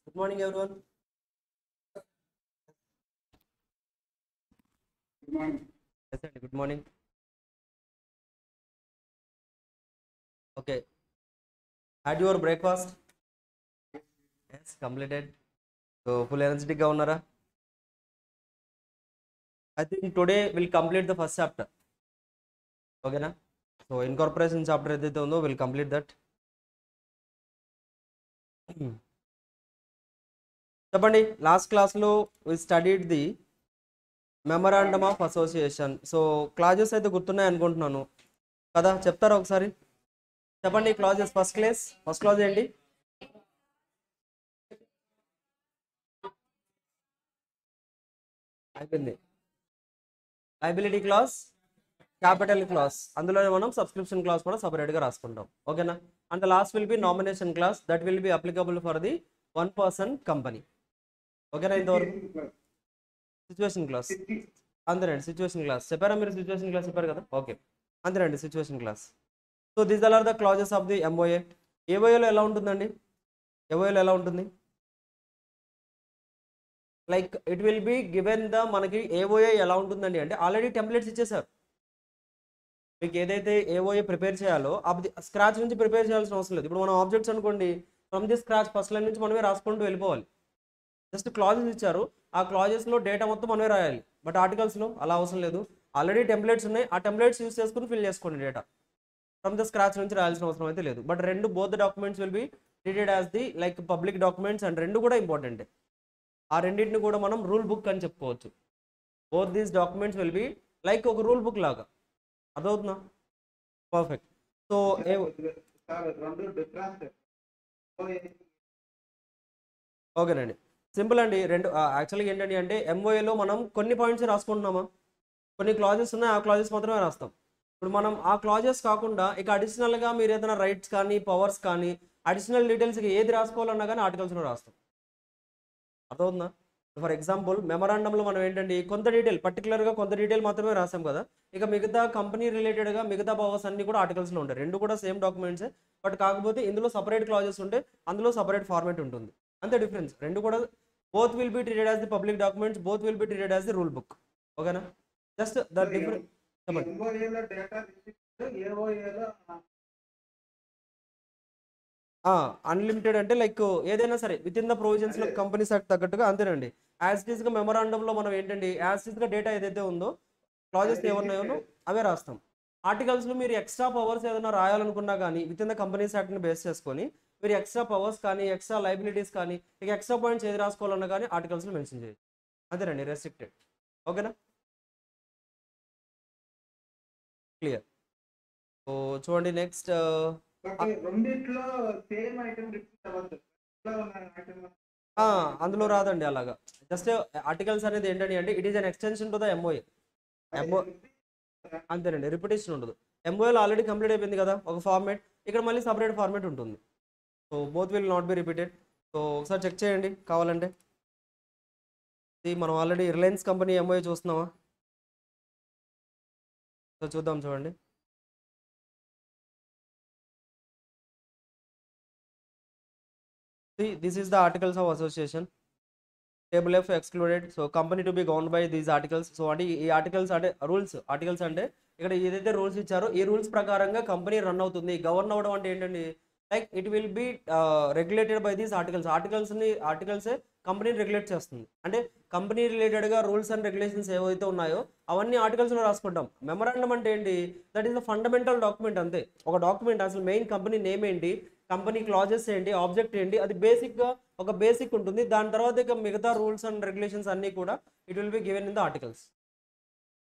Good morning, everyone. Good morning. Yes, sir. Good morning. Okay. Had your breakfast? Yes, completed. So, full energetic ga unnara? I think today we'll complete the first chapter. Okay, na? So, incorporation chapter ఏదైతే ఉందో we'll complete that. చెప్పండి, last క్లాస్లో we studied the memorandum of association. So clauses అయితే గుర్తున్నాయి అనుకుంటున్నాను కదా, చెప్తారా ఒకసారి? చెప్పండి క్లాజెస్. ఫస్ట్ క్లాజ్ ఏంటి? అయిపోయింది. లయబిలిటీ క్లాస్, క్యాపిటల్ క్లాస్, అందులోనే మనం సబ్స్క్రిప్షన్ క్లాస్ కూడా సపరేట్గా రాసుకుంటాం. ఓకేనా? And last will be nomination clause, that will be applicable for the 1 person company. ఓకేనా? ఇంతవరకు సిచ్యువేషన్ క్లాస్ అంతేనండి. సిచ్యువేషన్ క్లాస్ చెప్పారా మీరు? సిచ్యువేషన్ క్లాస్ చెప్పారు కదా, ఓకే అంతేనండి situation clause. So these are the clauses of the MOA. ఏఓఏలో ఎలా ఉంటుందండి? ఏఓఏలో ఎలా ఉంటుంది? Like it will be given the, మనకి ఏఓఏ ఎలా ఉంటుందండి అంటే ఆల్రెడీ టెంప్లెట్స్ ఇచ్చేసారు. మీకు ఏదైతే ఏఓఏ ప్రిపేర్ చేయాలో అది స్క్రాచ్ నుంచి ప్రిపేర్ చేయాల్సిన అవసరం లేదు. ఇప్పుడు మనం ఆబ్జెక్ట్స్ అనుకోండి, from the scratch first line నుంచి మనమే రాసుకుంటూ వెళ్ళిపోవాలి. జస్ట్ క్లాజెస్ ఇచ్చారు, ఆ క్లాజెస్లో డేటా మొత్తం మనమే రాయాలి. బట్ ఆర్టికల్స్లో అలా అవసరం లేదు, ఆల్రెడీ టెంప్లెట్స్ ఉన్నాయి, ఆ టెంప్లెట్స్ యూస్ చేసుకుని ఫిల్ చేసుకోండి డేటా. ఫ్రమ్ ద స్క్రాచ్ నుంచి రాయాల్సిన అవసరం అయితే లేదు. But both the documents will be treated as the like public documents, and రెండు కూడా ఇంపార్టెంటే. ఆ రెండింటిని కూడా మనం రూల్ బుక్ అని చెప్పుకోవచ్చు. Both these documents will be like ఒక రూల్ బుక్ లాగా. అదవుతుందా? పర్ఫెక్ట్. సో ఓకేనండి, సింపుల్ అండి. యాక్చువల్గా ఏంటండి అంటే ఎంఓఏలో మనం కొన్ని పాయింట్స్ రాసుకుంటున్నామా, కొన్ని క్లాజెస్ ఉన్నాయి, ఆ క్లాజెస్ మాత్రమే రాస్తాం. ఇప్పుడు మనం ఆ క్లాజెస్ కాకుండా ఇక అడిషనల్గా మీరు ఏదైనా రైట్స్ కానీ పవర్స్ కానీ అడిషనల్ డీటెయిల్స్కి ఏది రాసుకోవాలన్నా కానీ ఆర్టికల్స్లో రాస్తాం. అర్థవుతుందా? ఫర్ ఎగ్జాంపుల్ మెమరాండంలో మనం ఏంటంటే కొంత డీటెయిల్, పర్టికులర్గా కొంత డీటెయిల్ మాత్రమే రాసాం కదా, ఇక మిగతా కంపెనీ రిలేటెడ్గా మిగతా పవర్స్ అన్ని కూడా ఆర్టికల్స్లో ఉంటాయి. రెండు కూడా సేమ్ డాక్యుమెంట్సే, బట్ కాకపోతే ఇందులో సపరేట్ క్లాజెస్ ఉంటే అందులో సపరేట్ ఫార్మేట్ ఉంటుంది, అంతే డిఫరెన్స్. రెండు కూడా both will be treated as the public documents, both will be treated as the rule book. ఓకేనా? Just the difference. అన్లిమిటెడ్ అంటే లైక్ ఏదైనా సరే విత్ ఇన్ ద ప్రొవిజన్స్ లో కంపెనీస్ యాక్ట్ తగ్గట్టుగా, అంతేనండి. యాజ్ ఇట్ ఈస్ గా మెమరాండంలో మనం ఏంటండి యాజ్ ఇట్ ఈస్ గా డేటా ఏదైతే ఉందో క్లాజెస్ ఏమన్నాయో అవే రాస్తాం. ఆర్టికల్స్ లో మీరు ఎక్స్ట్రా పవర్స్ ఏదైనా రాయాలనుకున్నా కానీ with in the companies act ని బేస్ చేసుకొని మీరు ఎక్స్ట్రా పవర్స్ కానీ ఎక్స్ట్రా లైబిలిటీస్ కానీ ఇక ఎక్స్ట్రా పాయింట్స్ ఏది రాసుకోవాలన్నా కానీ ఆర్టికల్స్ లో మెన్షన్ చేయొచ్చు, అంతేనండి. రెస్ట్రిక్టెడ్. ఓకేనా? క్లియర్. సో చూడండి నెక్స్ట్. రెండిట్లో సేమ్ ఐటమ్ రిపీట్ అవ్వదు. అందులో రాదండి అలాగా. జస్ట్ ఆర్టికల్స్ అనేది ఏంటంటే అంటే it is an extension to the MOA. అంతేనండి, రిపిటేషన్ ఉండదు. ఎంఓఏలో ఆల్రెడీ కంప్లీట్ అయిపోయింది కదా ఒక ఫార్మేట్, ఇక్కడ మళ్ళీ సపరేట్ ఫార్మేట్ ఉంటుంది. So both will not be repeated. So ఒకసారి చెక్ చేయండి కావాలంటే. ఇది మనం ఆల్రెడీ రిలయన్స్ కంపెనీ ఎంఓఏ చూస్తున్నామా? సో చూద్దాం, చూడండి. See, this is the articles of association. Table F excluded. So company to be governed by these articles. So అంటే ఈ ఆర్టికల్స్ అంటే రూల్స్. ఆర్టికల్స్ అంటే ఇక్కడ ఏదైతే రూల్స్ ఇచ్చారో ఈ రూల్స్ ప్రకారంగా కంపెనీ రన్ అవుతుంది. గవర్న్ అవ్వడం అంటే ఏంటండి, like it will be regulated by these articles. ఆర్టికల్సే కంపెనీని రెగ్యులేట్ చేస్తుంది. అంటే కంపెనీ రిలేటెడ్గా రూల్స్ అండ్ రెగ్యులేషన్స్ ఏవైతే ఉన్నాయో అవన్నీ ఆర్టికల్స్లో రాసుకుంటాం. మెమరాండం అంటే ఏంటి? That is the fundamental document, అంతే. ఒక డాక్యుమెంట్ అసలు మెయిన్ కంపెనీ నేమ్ ఏంటి, కంపెనీ క్లాజెస్ ఏంటి, ఆబ్జెక్ట్ ఏంటి, అది బేసిక్గా ఒక బేసిక్ ఉంటుంది. దాని తర్వాత ఇక మిగతా రూల్స్ అండ్ రెగ్యులేషన్స్ అన్నీ కూడా it will be given in the articles,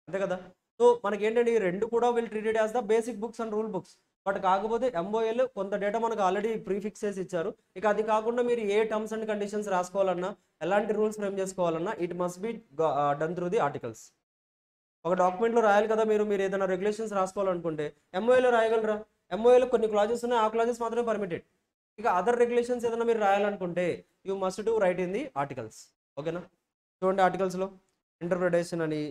అంతే కదా. సో మనకి ఏంటంటే ఈ రెండు కూడా will treated as the basic books and rule books. But కాకపోతే ఎంఓఏలో కొంత డేటా మనకు ఆల్రెడీ ప్రీఫిక్స్ చేసి ఇచ్చారు. ఇక అది కాకుండా మీరు ఏ టర్మ్స్ అండ్ కండిషన్స్ రాసుకోవాలన్నా ఎలాంటి రూల్స్ ఫ్రేమ్ చేసుకోవాలన్నా it must be done through the articles. ఒక డాక్యుమెంట్లో రాయాలి కదా, మీరు ఏదైనా రెగ్యులేషన్స్ రాసుకోవాలనుకుంటే ఎంఓఏలో రాయగలరా? ఎంఓఏలో కొన్ని క్లాజెస్ ఉన్నాయి, ఆ క్లాజెస్ మాత్రమే పర్మిటెడ్. ఇక అదర్ రెగ్యులేషన్స్ ఏదైనా మీరు రాయాలనుకుంటే you must to write in the articles. ఓకేనా? చూడండి ఆర్టికల్స్లో ఇంటర్ప్రిటేషన్ అని,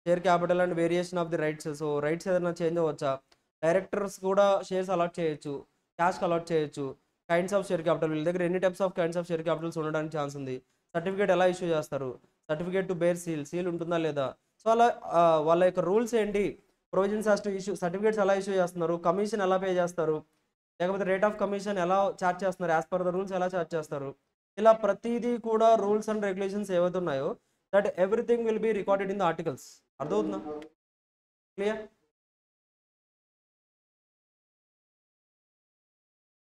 share capital and variation of the rights. So rights ఏదైనా చేంజ్ అవ్వచ్చా, డైరెక్టర్స్ కూడా షేర్స్ అలాట్ చేయొచ్చు, క్యాష్కి అలాట్ చేయొచ్చు, కైండ్స్ ఆఫ్ షేర్ క్యాపిటల్, వీళ్ళ దగ్గర ఎన్ని types of kinds of share capitals ఉండడానికి ఛాన్స్ ఉంది, సర్టిఫికేట్ ఎలా ఇష్యూ చేస్తారు, సర్టిఫికేట్ టు బేర్ సీల్ ఉంటుందా లేదా, సో అలా వాళ్ళ యొక్క రూల్స్ ఏంటి, provisions has to issue, certificates ఎలా ఇష్యూ చేస్తున్నారు, కమిషన్ ఎలా పే చేస్తారు, లేకపోతే రేట్ ఆఫ్ కమిషన్ ఎలా చార్జ్ చేస్తున్నారు, యాజ్ పర్ ద రూల్స్ ఎలా చార్జ్ చేస్తారు, ఇలా ప్రతిదీ కూడా రూల్స్ అండ్ రెగ్యులేషన్స్ ఏవైతే ఉన్నాయో that everything will be recorded in the articles. అర్థమవుతుందా? క్లియర్?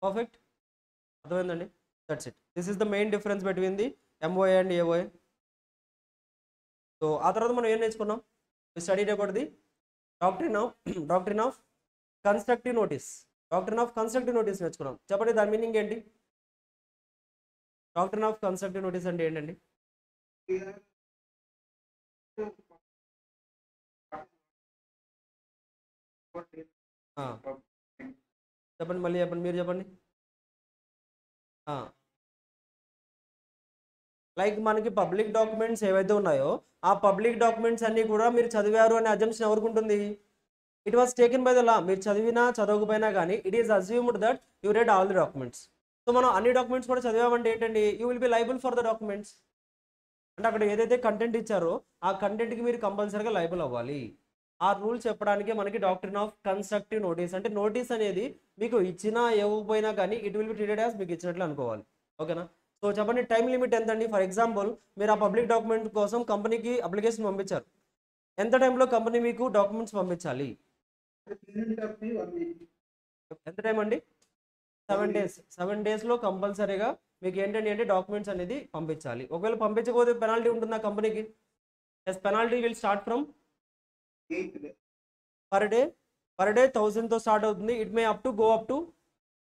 పర్ఫెక్ట్, అర్థమైందండి. That's it. This is the main difference between the MOA and AOA. So ఆ తర్వాత మనం ఏం నేర్చుకున్నాం, studied about the doctrine of constructive notice. Doctrine of constructive notice నేర్చుకున్నాం. చెప్పండి దాని మీనింగ్ ఏంటి? డాక్ట్రిన్ ఆఫ్ కన్స్ట్రక్టివ్ నోటీస్ అంటే ఏంటండి? చెప్పండి, మళ్ళీ చెప్పండి, మీరు చెప్పండి. లైక్ మనకి పబ్లిక్ డాక్యుమెంట్స్ ఏవైతే ఉన్నాయో ఆ పబ్లిక్ డాక్యుమెంట్స్ అన్నీ కూడా మీరు చదివారు అనే అజంప్షన్ ఎవరికి ఉంటుంది? It was taken by the law. మీరు చదివినా చదవకపోయినా కానీ it is assumed that you red all the documents. So మనం అన్ని డాక్యుమెంట్స్ కూడా చదివామంటే ఏంటండి, you will be liable for the documents. అంటే అక్కడ ఏదైతే కంటెంట్ ఇచ్చారో ఆ కంటెంట్కి మీరు కంపల్సరీగా లైబుల్ అవ్వాలి. ఆ రూల్ చెప్పడానికే మనకి డాక్ట్రిన్ ఆఫ్ కన్స్ట్రక్టివ్ నోటీస్. అంటే నోటీస్ అనేది మీకు ఇచ్చినా ఇవ్వకపోయినా కానీ it will be treated as మీకు ఇచ్చినట్లు అనుకోవాలి. ఓకేనా? సో చెప్పండి, టైం లిమిట్ ఎంత అండి? ఫర్ ఎగ్జాంపుల్ మీరు ఆ పబ్లిక్ డాక్యుమెంట్ కోసం కంపెనీకి అప్లికేషన్ పంపించారు, ఎంత టైంలో కంపెనీ మీకు డాక్యుమెంట్స్ పంపించాలి? ఎంత టైం అండి? 7 days. 7 daysలో కంపల్సరీగా మీకు ఏంటండి అంటే డాక్యుమెంట్స్ అనేది పంపించాలి. ఒకవేళ పంపించకపోతే పెనాల్టీ ఉంటుందా కంపెనీకి? Yes, penalty will start from per day 1000తో స్టార్ట్ అవుతుంది. It may go up to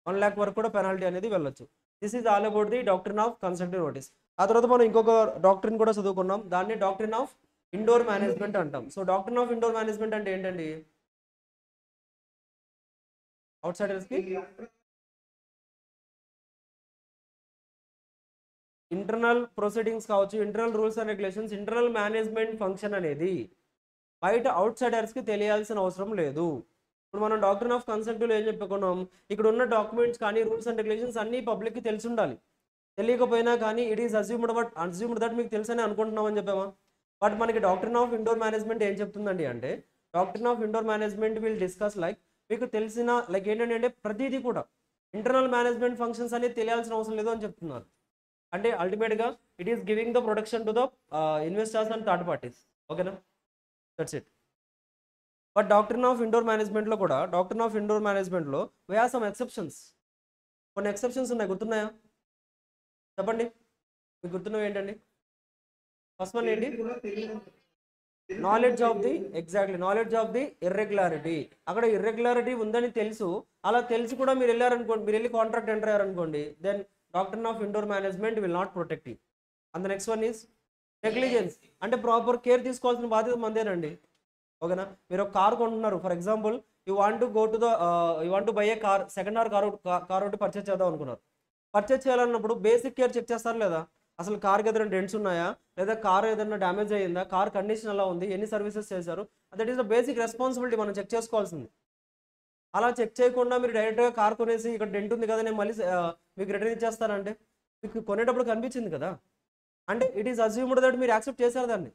1 lakh వరకు కూడా పెనాల్టీ అనేది వెళ్ళొచ్చు. This is all about the doctrine of constructive notice. ఆ తర్వాత మనం ఇంకొక డాక్ట్రిన్ కూడా చదువుకున్నాం, దాన్ని డాక్ట్రిన్ ఆఫ్ ఇండోర్ మేనేజ్మెంట్ అంటాం. So doctrine of indoor management అంటే ఏంటండి? అవుట్ సైడర్స్కి ఇంటర్నల్ ప్రొసీడింగ్స్ కావచ్చు, internal rules and regulations, internal management function అనేది బయట అవుట్ సైడర్స్కి తెలియాల్సిన అవసరం లేదు. ఇప్పుడు మనం డాక్ట్రిన్ ఆఫ్ కన్స్ట్రక్టివ్లో ఏం చెప్పుకున్నాం, ఇక్కడ ఉన్న డాక్యుమెంట్స్ కానీ రూల్స్ అండ్ రెగ్యులేషన్స్ అన్నీ పబ్లిక్కి తెలిసి ఉండాలి. తెలియకపోయినా కానీ ఇట్ ఈస్ అజ్యూమ్డ్ దట్ మీకు తెలుసని అనుకుంటున్నాం అని చెప్పామా? బట్ మనకి డాక్ట్రిన్ ఆఫ్ ఇండోర్ మేనేజ్మెంట్ ఏం చెప్తుందండి అంటే, doctrine of indoor management will discuss like మీకు తెలిసిన లైక్ ఏంటంటే అంటే ప్రతిదీ కూడా ఇంటర్నల్ మేనేజ్మెంట్ ఫంక్షన్స్ అనేది తెలియాల్సిన అవసరం లేదు అని చెప్తున్నారు. అంటే అల్టిమేట్గా it is giving the protection to the investors and third parties. ఓకేనా? That's it. But doctrine of indoor మేనేజ్మెంట్లో కూడా డాక్ట్రిన్ ఆఫ్ ఇండోర్ మేనేజ్మెంట్లో వీ హావ్ సమ్ ఎక్సెప్షన్స్. కొన్ని ఎక్సెప్షన్స్ ఉన్నాయి, గుర్తున్నాయా? చెప్పండి, మీకు గుర్తున్నవి ఏంటండి? ఫస్ట్ వన్ ఏంటి? Knowledge of the knowledge of the irregularity. అక్కడ ఇర్రెగ్యులారిటీ ఉందని తెలుసు, అలా తెలిసి కూడా మీరు వెళ్ళారనుకోండి, మీరు వెళ్ళి కాంట్రాక్ట్ ఎంటర్ అయ్యారనుకోండి, then doctrine of indoor management will not protect you. And the next one is negligence. అంటే ప్రాపర్ కేర్ తీసుకోవాల్సిన బాధ్యత మందేనండి. ఓకేనా? మీరు ఒక కార్ కొంటున్నారు, for example you want to buy A car, second hand car ఒకటి purchase చేద్దాం అనుకున్నారు. పర్చేస్ చేయాలన్నప్పుడు బేసిక్ కేర్ చెక్ చేస్తారు లేదా? అసలు కార్కి ఏదైనా డెంట్స్ ఉన్నాయా, లేదా కార్ ఏదైనా డ్యామేజ్ అయ్యిందా, కార్ కండిషన్ ఎలా ఉంది, ఎన్ని సర్వీసెస్ చేశారు, that is the basic responsibility మనం చెక్ చేసుకోవాల్సింది. అలా చెక్ చేయకుండా మీరు డైరెక్ట్గా కార్ కొనేసి ఇక్కడ డెంట్ ఉంది కదా నేను మళ్ళీ మీకు రిటర్న్ ఇచ్చేస్తానంటే మీకు కొనేటప్పుడు కనిపించింది కదా, అంటే ఇట్ ఈస్ అజ్యూమ్డ్ దట్ మీరు యాక్సెప్ట్ చేశారు దాన్ని.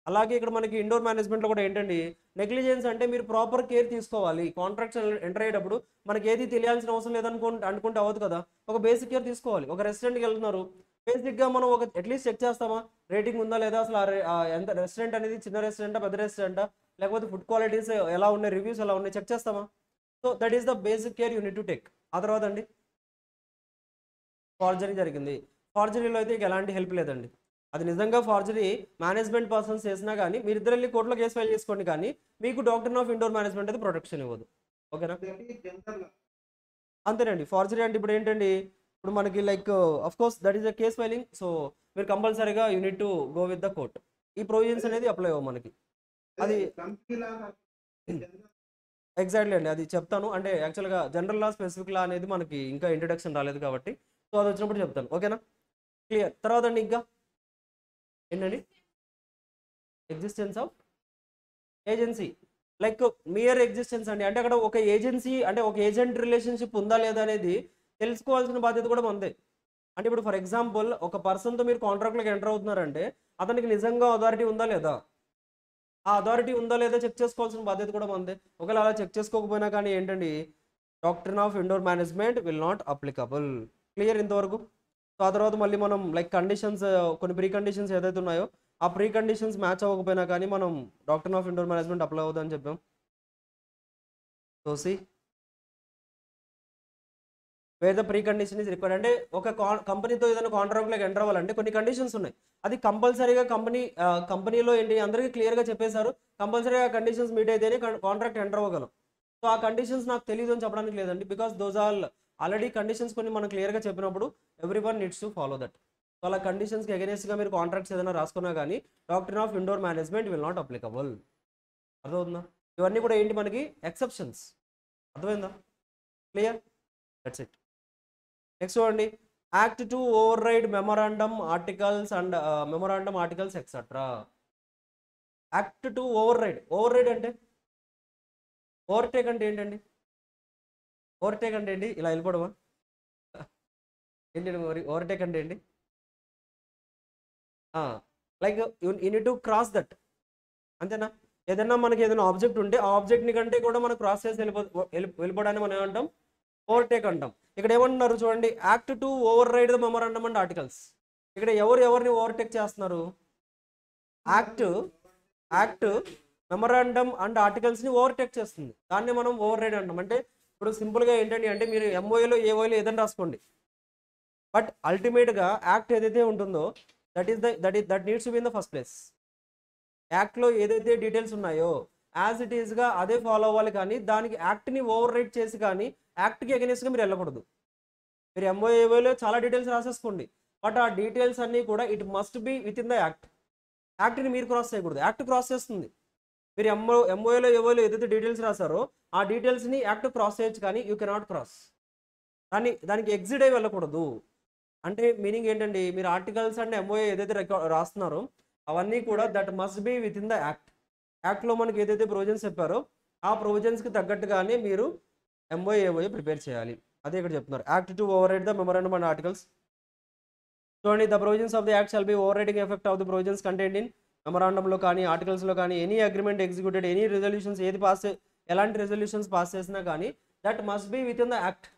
అలాగే ఇక్కడ మనకి ఇండోర్ మేనేజ్మెంట్లో కూడా ఏంటండి, నెగ్లిజెన్స్ అంటే మీరు ప్రాపర్ కేర్ తీసుకోవాలి. కాంట్రాక్ట్స్ ఎంటర్ అయ్యేటప్పుడు మనకి ఏది తెలియాల్సిన అవసరం లేదనుకుంటే అవ్వదు కదా, ఒక బేసిక్ కేర్ తీసుకోవాలి. ఒక రెస్టారెంట్కి వెళ్తున్నారు, బేసిక్గా మనం ఒక అట్లీస్ట్ చెక్ చేస్తామా, రేటింగ్ ఉందా లేదా, అసలు ఎంత రెస్టారెంట్ అనేది చిన్న రెస్టారెంటా పెద్ద రెస్టారెంటా, లేకపోతే ఫుడ్ క్వాలిటీస్ ఎలా ఉన్నాయి, రివ్యూస్ ఎలా ఉన్నాయి చెక్ చేస్తామా? So that is the basic care you need to take. ఆ తర్వాత అండి ఫార్జరీ జరిగింది. ఫార్జరీలో అయితే ఎలాంటి హెల్ప్ లేదండి. అది నిజంగా ఫార్జరీ మేనేజ్మెంట్ పర్సన్స్ చేసినా కానీ మీరు ఇద్దరు వెళ్ళి కోర్టులో కేసు ఫైల్ చేసుకోండి, కానీ మీకు డాక్ట్రిన్ ఆఫ్ ఇండోర్ మేనేజ్మెంట్ అయితే ప్రొటెక్షన్ ఇవ్వదు. ఓకేనా? అంతేనండి. ఫార్జరీ అంటే ఇప్పుడు ఏంటండి, ఇప్పుడు మనకి like of course that is a case filing. So మీరు కంపల్సరీగా you need to go with the court. ఈ ప్రొవిజన్స్ అనేది అప్లై అవ్వ మనకి. అది ఎగ్జాక్ట్లీ అండి, అది చెప్తాను. అంటే యాక్చువల్గా జనరల్ లా స్పెసిఫిక్ లా అనేది మనకి ఇంకా ఇంట్రడక్షన్ రాలేదు కాబట్టి, సో అది వచ్చినప్పుడు చెప్తాను. ఓకేనా? క్లియర్. తర్వాత అండి ఇంకా ఏంటండి, existence of agency. Like mere existence అండి, అంటే అక్కడ ఒక ఏజెన్సీ అంటే ఒక ఏజెంట్ రిలేషన్షిప్ ఉందా లేదా అనేది తెలుసుకోవాల్సిన బాధ్యత కూడా మనదే. అంటే ఇప్పుడు ఫర్ ఎగ్జాంపుల్ ఒక పర్సన్తో మీరు కాంట్రాక్ట్లోకి ఎంటర్ అవుతున్నారంటే అతనికి నిజంగా అథారిటీ ఉందా లేదా, ఆ అథారిటీ ఉందా లేదా చెక్ చేసుకోవాల్సిన బాధ్యత కూడా మనదే. ఒకవేళ అలా చెక్ చేసుకోకపోయినా కానీ ఏంటండి, doctrine of indoor management will not applicable. Clear ఇంతవరకు? సో ఆ తర్వాత మళ్ళీ మనం లైక్ కండిషన్స్, కొన్ని ప్రీ కండిషన్స్ ఏదైతే ఉన్నాయో ఆ ప్రీ కండిషన్స్ మ్యాచ్ అవ్వకపోయినా కానీ మనం doctrine of indoor management apply అవుతుందని చెప్పాం. So see where the pre condition is required. అంటే ఒక కంపెనీతో ఏదైనా కాంట్రాక్ట్లోకి ఎంటర్ అవ్వాలంటే కొన్ని కండిషన్స్ ఉన్నాయి. అది కంపల్సరీగా కంపెనీలో ఏంటి అందరికీ క్లియర్గా చెప్పేశారు, కంపల్సరీగా కండిషన్స్ మీట్ అయితేనే కాంట్రాక్ట్ ఎంటర్ అవ్వగలం. సో ఆ కండిషన్స్ నాకు తెలియదు అని చెప్పడానికి లేదండి, because those all already conditions కొన్ని మనం క్లియర్గా చెప్పినప్పుడు every one needs to follow that. So అలా కండిషన్స్కి అగెనెస్ట్గా మీరు కాంట్రాక్ట్స్ ఏదైనా రాసుకున్నా కానీ doctrine of indoor management will not applicable. అర్థమవుతుందా? ఇవన్నీ కూడా ఏంటి మనకి ఎక్సెప్షన్స్. అర్థమైందా? క్లియర్? That's it. నెక్స్ట్ చూడండి, act to override memorandum articles and memorandum articles etcetera. Act to override. Override అంటే ఓవర్టేక్ అంటే ఏంటండి? ఓవర్టేక్ అంటే ఏంటి? ఇలా వెళ్ళిపోవడమా? ఏంటండి ఓవర్టేక్ అంటే ఏంటి? Like you need to cross that, అంతేనా? ఏదైనా మనకి ఏదైనా ఆబ్జెక్ట్ ఉంటే ఆ ఆబ్జెక్ట్ని కంటే కూడా మనం క్రాస్ చేసి వెళ్ళిపోవడాన్ని మనం ఏమంటాం? ఓవర్టేక్ అంటాం. ఇక్కడ ఏమంటున్నారు చూడండి, act to override the memorandum and articles. ఇక్కడ ఎవరిని ఓవర్టేక్ చేస్తున్నారు? యాక్ట్ మెమరాండమ్ అండ్ ఆర్టికల్స్ని ఓవర్టేక్ చేస్తుంది. దాన్ని మనం ఓవర్ రైడ్ అంటాం. అంటే ఇప్పుడు సింపుల్గా ఏంటండి అంటే మీరు ఎంఓఏలో ఏఓలో ఏదైనా రాసుకోండి, బట్ అల్టిమేట్గా యాక్ట్ ఏదైతే ఉంటుందో that needs to be in the first place. యాక్ట్లో ఏదైతే డీటెయిల్స్ ఉన్నాయో యాజ్ ఇట్ ఈస్గా అదే ఫాలో అవ్వాలి, కానీ దానికి యాక్ట్ని ఓవర్ రైడ్ చేసి కానీ యాక్ట్కి అగెనిస్ట్గా మీరు వెళ్ళకూడదు. మీరు ఎంఓఏలో చాలా డీటెయిల్స్ రాసేసుకోండి, బట్ ఆ డీటెయిల్స్ అన్నీ కూడా it must be within the act. యాక్ట్ని మీరు క్రాస్ చేయకూడదు, యాక్ట్ క్రాస్ చేస్తుంది. మీరు ఎంఓఏలో ఏవోలో ఏదైతే డీటెయిల్స్ రాశారో ఆ డీటెయిల్స్ని యాక్ట్ క్రాస్ చేయొచ్చు, కానీ యూ కెనాట్ క్రాస్. దానికి ఎగ్జిట్ అయి వెళ్ళకూడదు. అంటే మీనింగ్ ఏంటండి, మీరు ఆర్టికల్స్ అండ్ ఎంఓఏ ఏదైతే రాస్తున్నారో అవన్నీ కూడా that must be within the act. యాక్ట్లో మనకి ఏదైతే ప్రొవిజన్స్ చెప్పారో ఆ ప్రొవిజన్స్కి తగ్గట్టుగానే మీరు ఎంఓఏ ప్రిపేర్ చేయాలి. అదే ఇక్కడ చెప్తున్నారు, act to override the memorandum and articles. చూడండి, the provisions of the act shall be overriding effect of the provisions content in మెమరాండంలో కానీ ఆర్టికల్స్లో కానీ any agreement executed, any resolutions ఎలాంటి రెజల్యూషన్స్ పాస్ చేసినా కానీ that must be within the act.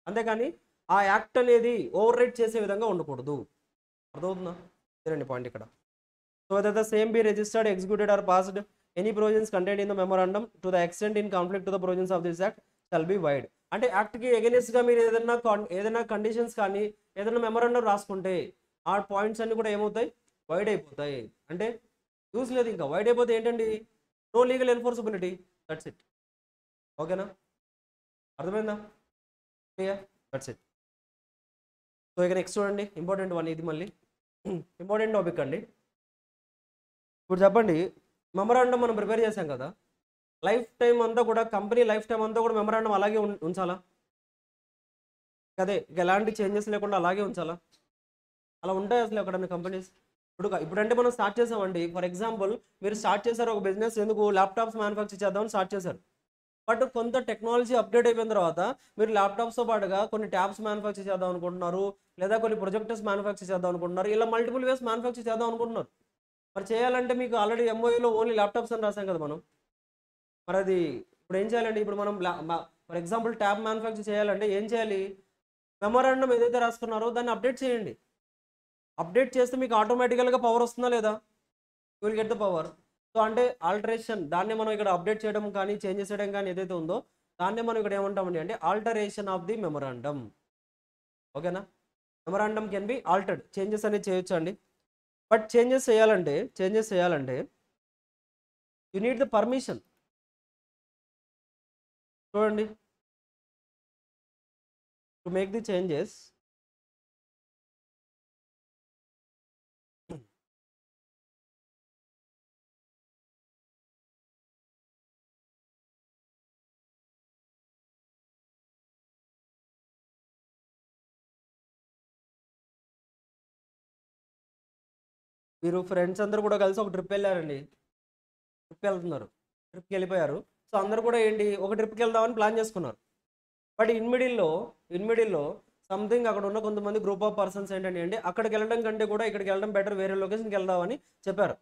అంతేకాని ఆ యాక్ట్ అనేది ఓవర్ రైడ్ చేసే విధంగా ఉండకూడదు. అర్థమవుతుందా? ఇదండి పాయింట్ ఇక్కడ. So that the same be registered, executed or passed any provisions content in the memorandum to the extent in conflict to the provisions of this act shall be void. అంటే యాక్ట్కి ఎగెనిస్ట్గా మీరు ఏదైనా కండిషన్స్ కానీ ఏదైనా memorandum రాసుకుంటే ఆ points అన్ని కూడా ఏమవుతాయి? వైడ్ అయిపోతాయి. అంటే యూజ్ లేదు. ఇంకా వైడ్ అయిపోతే ఏంటండి? No legal enforceability. That's it. ఓకేనా? అర్థమైందా? క్లియర్? That's it. సో ఇక నెక్స్ట్ చూడండి, ఇంపార్టెంట్ వన్. ఇది మళ్ళీ ఇంపార్టెంట్ టాపిక్ అండి. ఇప్పుడు చెప్పండి, మెమరాండం మనం ప్రిపేర్ చేసాం కదా, లైఫ్ టైం అంతా కూడా కంపెనీ లైఫ్ టైం అంతా కూడా మెమరాండం అలాగే ఉంచాలా? కదే, ఇక ఎలాంటి చేంజెస్ లేకుండా అలాగే ఉంచాలా? అలా ఉంటాయి అసలు ఎక్కడన్నా కంపెనీస్? ఇప్పుడంటే మనం స్టార్ట్ చేసామండి. ఫర్ ఎగ్జాంపుల్ మీరు స్టార్ట్ చేశారు ఒక బిజినెస్, ఎందుకు? ల్యాప్టాప్స్ మ్యానుఫ్యాక్చర్ చేద్దామని స్టార్ట్ చేశారు. బట్ కొంత టెక్నాలజీ అప్డేట్ అయిపోయిన తర్వాత మీరు ల్యాప్టాప్స్తో పాటుగా కొన్ని ట్యాబ్స్ మ్యానుఫ్యాక్చర్ చేద్దాం అనుకుంటున్నారు, లేదా కొన్ని ప్రొజెక్టర్స్ మ్యానుఫ్యాక్చర్ చేద్దాం అనుకుంటున్నారు, ఇలా మల్టిపుల్ వేస్ మ్యానుఫ్యాక్చర్ చేద్దాం అనుకుంటున్నారు. మరి చేయాలంటే మీకు ఆల్రెడీ ఎంఓఏలో ఓన్లీ ల్యాప్టాప్స్ అని రాసాం కదా మనం. మరి అది ఇప్పుడు ఏం చేయాలండి? ఇప్పుడు మనం ఫర్ ఎగ్జాంపుల్ ట్యాబ్ మ్యానుఫ్యాక్చర్ చేయాలంటే ఏం చేయాలి? మెమరాండం ఏదైతే రాసుకున్నారో దాన్ని అప్డేట్ చేయండి. అప్డేట్ చేస్తే మీకు ఆటోమేటికల్గా పవర్ వస్తుందా లేదా? You will get the power. So అంటే ఆల్టరేషన్, దాన్ని మనం ఇక్కడ అప్డేట్ చేయడం కానీ చేంజెస్ చేయడం కానీ ఏదైతే ఉందో దాన్ని మనం ఇక్కడ ఏమంటామండి అంటే ఆల్టరేషన్ ఆఫ్ ది మెమరాండం. ఓకేనా? Memorandum can be altered, changes అనేది చేయొచ్చు అండి. బట్ చేంజెస్ చేయాలంటే యూ నీడ్ ద పర్మిషన్. చూడండి, టు మేక్ ది చేంజెస్ మీరు ఫ్రెండ్స్ అందరూ కూడా కలిసి ఒక ట్రిప్ వెళ్ళారండి. ట్రిప్కి వెళ్ళిపోయారు. సో అందరూ కూడా ఏంటి, ఒక ట్రిప్కి వెళ్దామని ప్లాన్ చేసుకున్నారు. బట్ ఇన్ మిడిల్లో సంథింగ్ అక్కడ ఉన్న కొంతమంది గ్రూప్ ఆఫ్ పర్సన్స్ ఏంటంటే అంటే అక్కడికి వెళ్ళడం కంటే కూడా ఇక్కడికి వెళ్ళడం బెటర్, వేరే లొకేషన్కి వెళ్దామని చెప్పారు.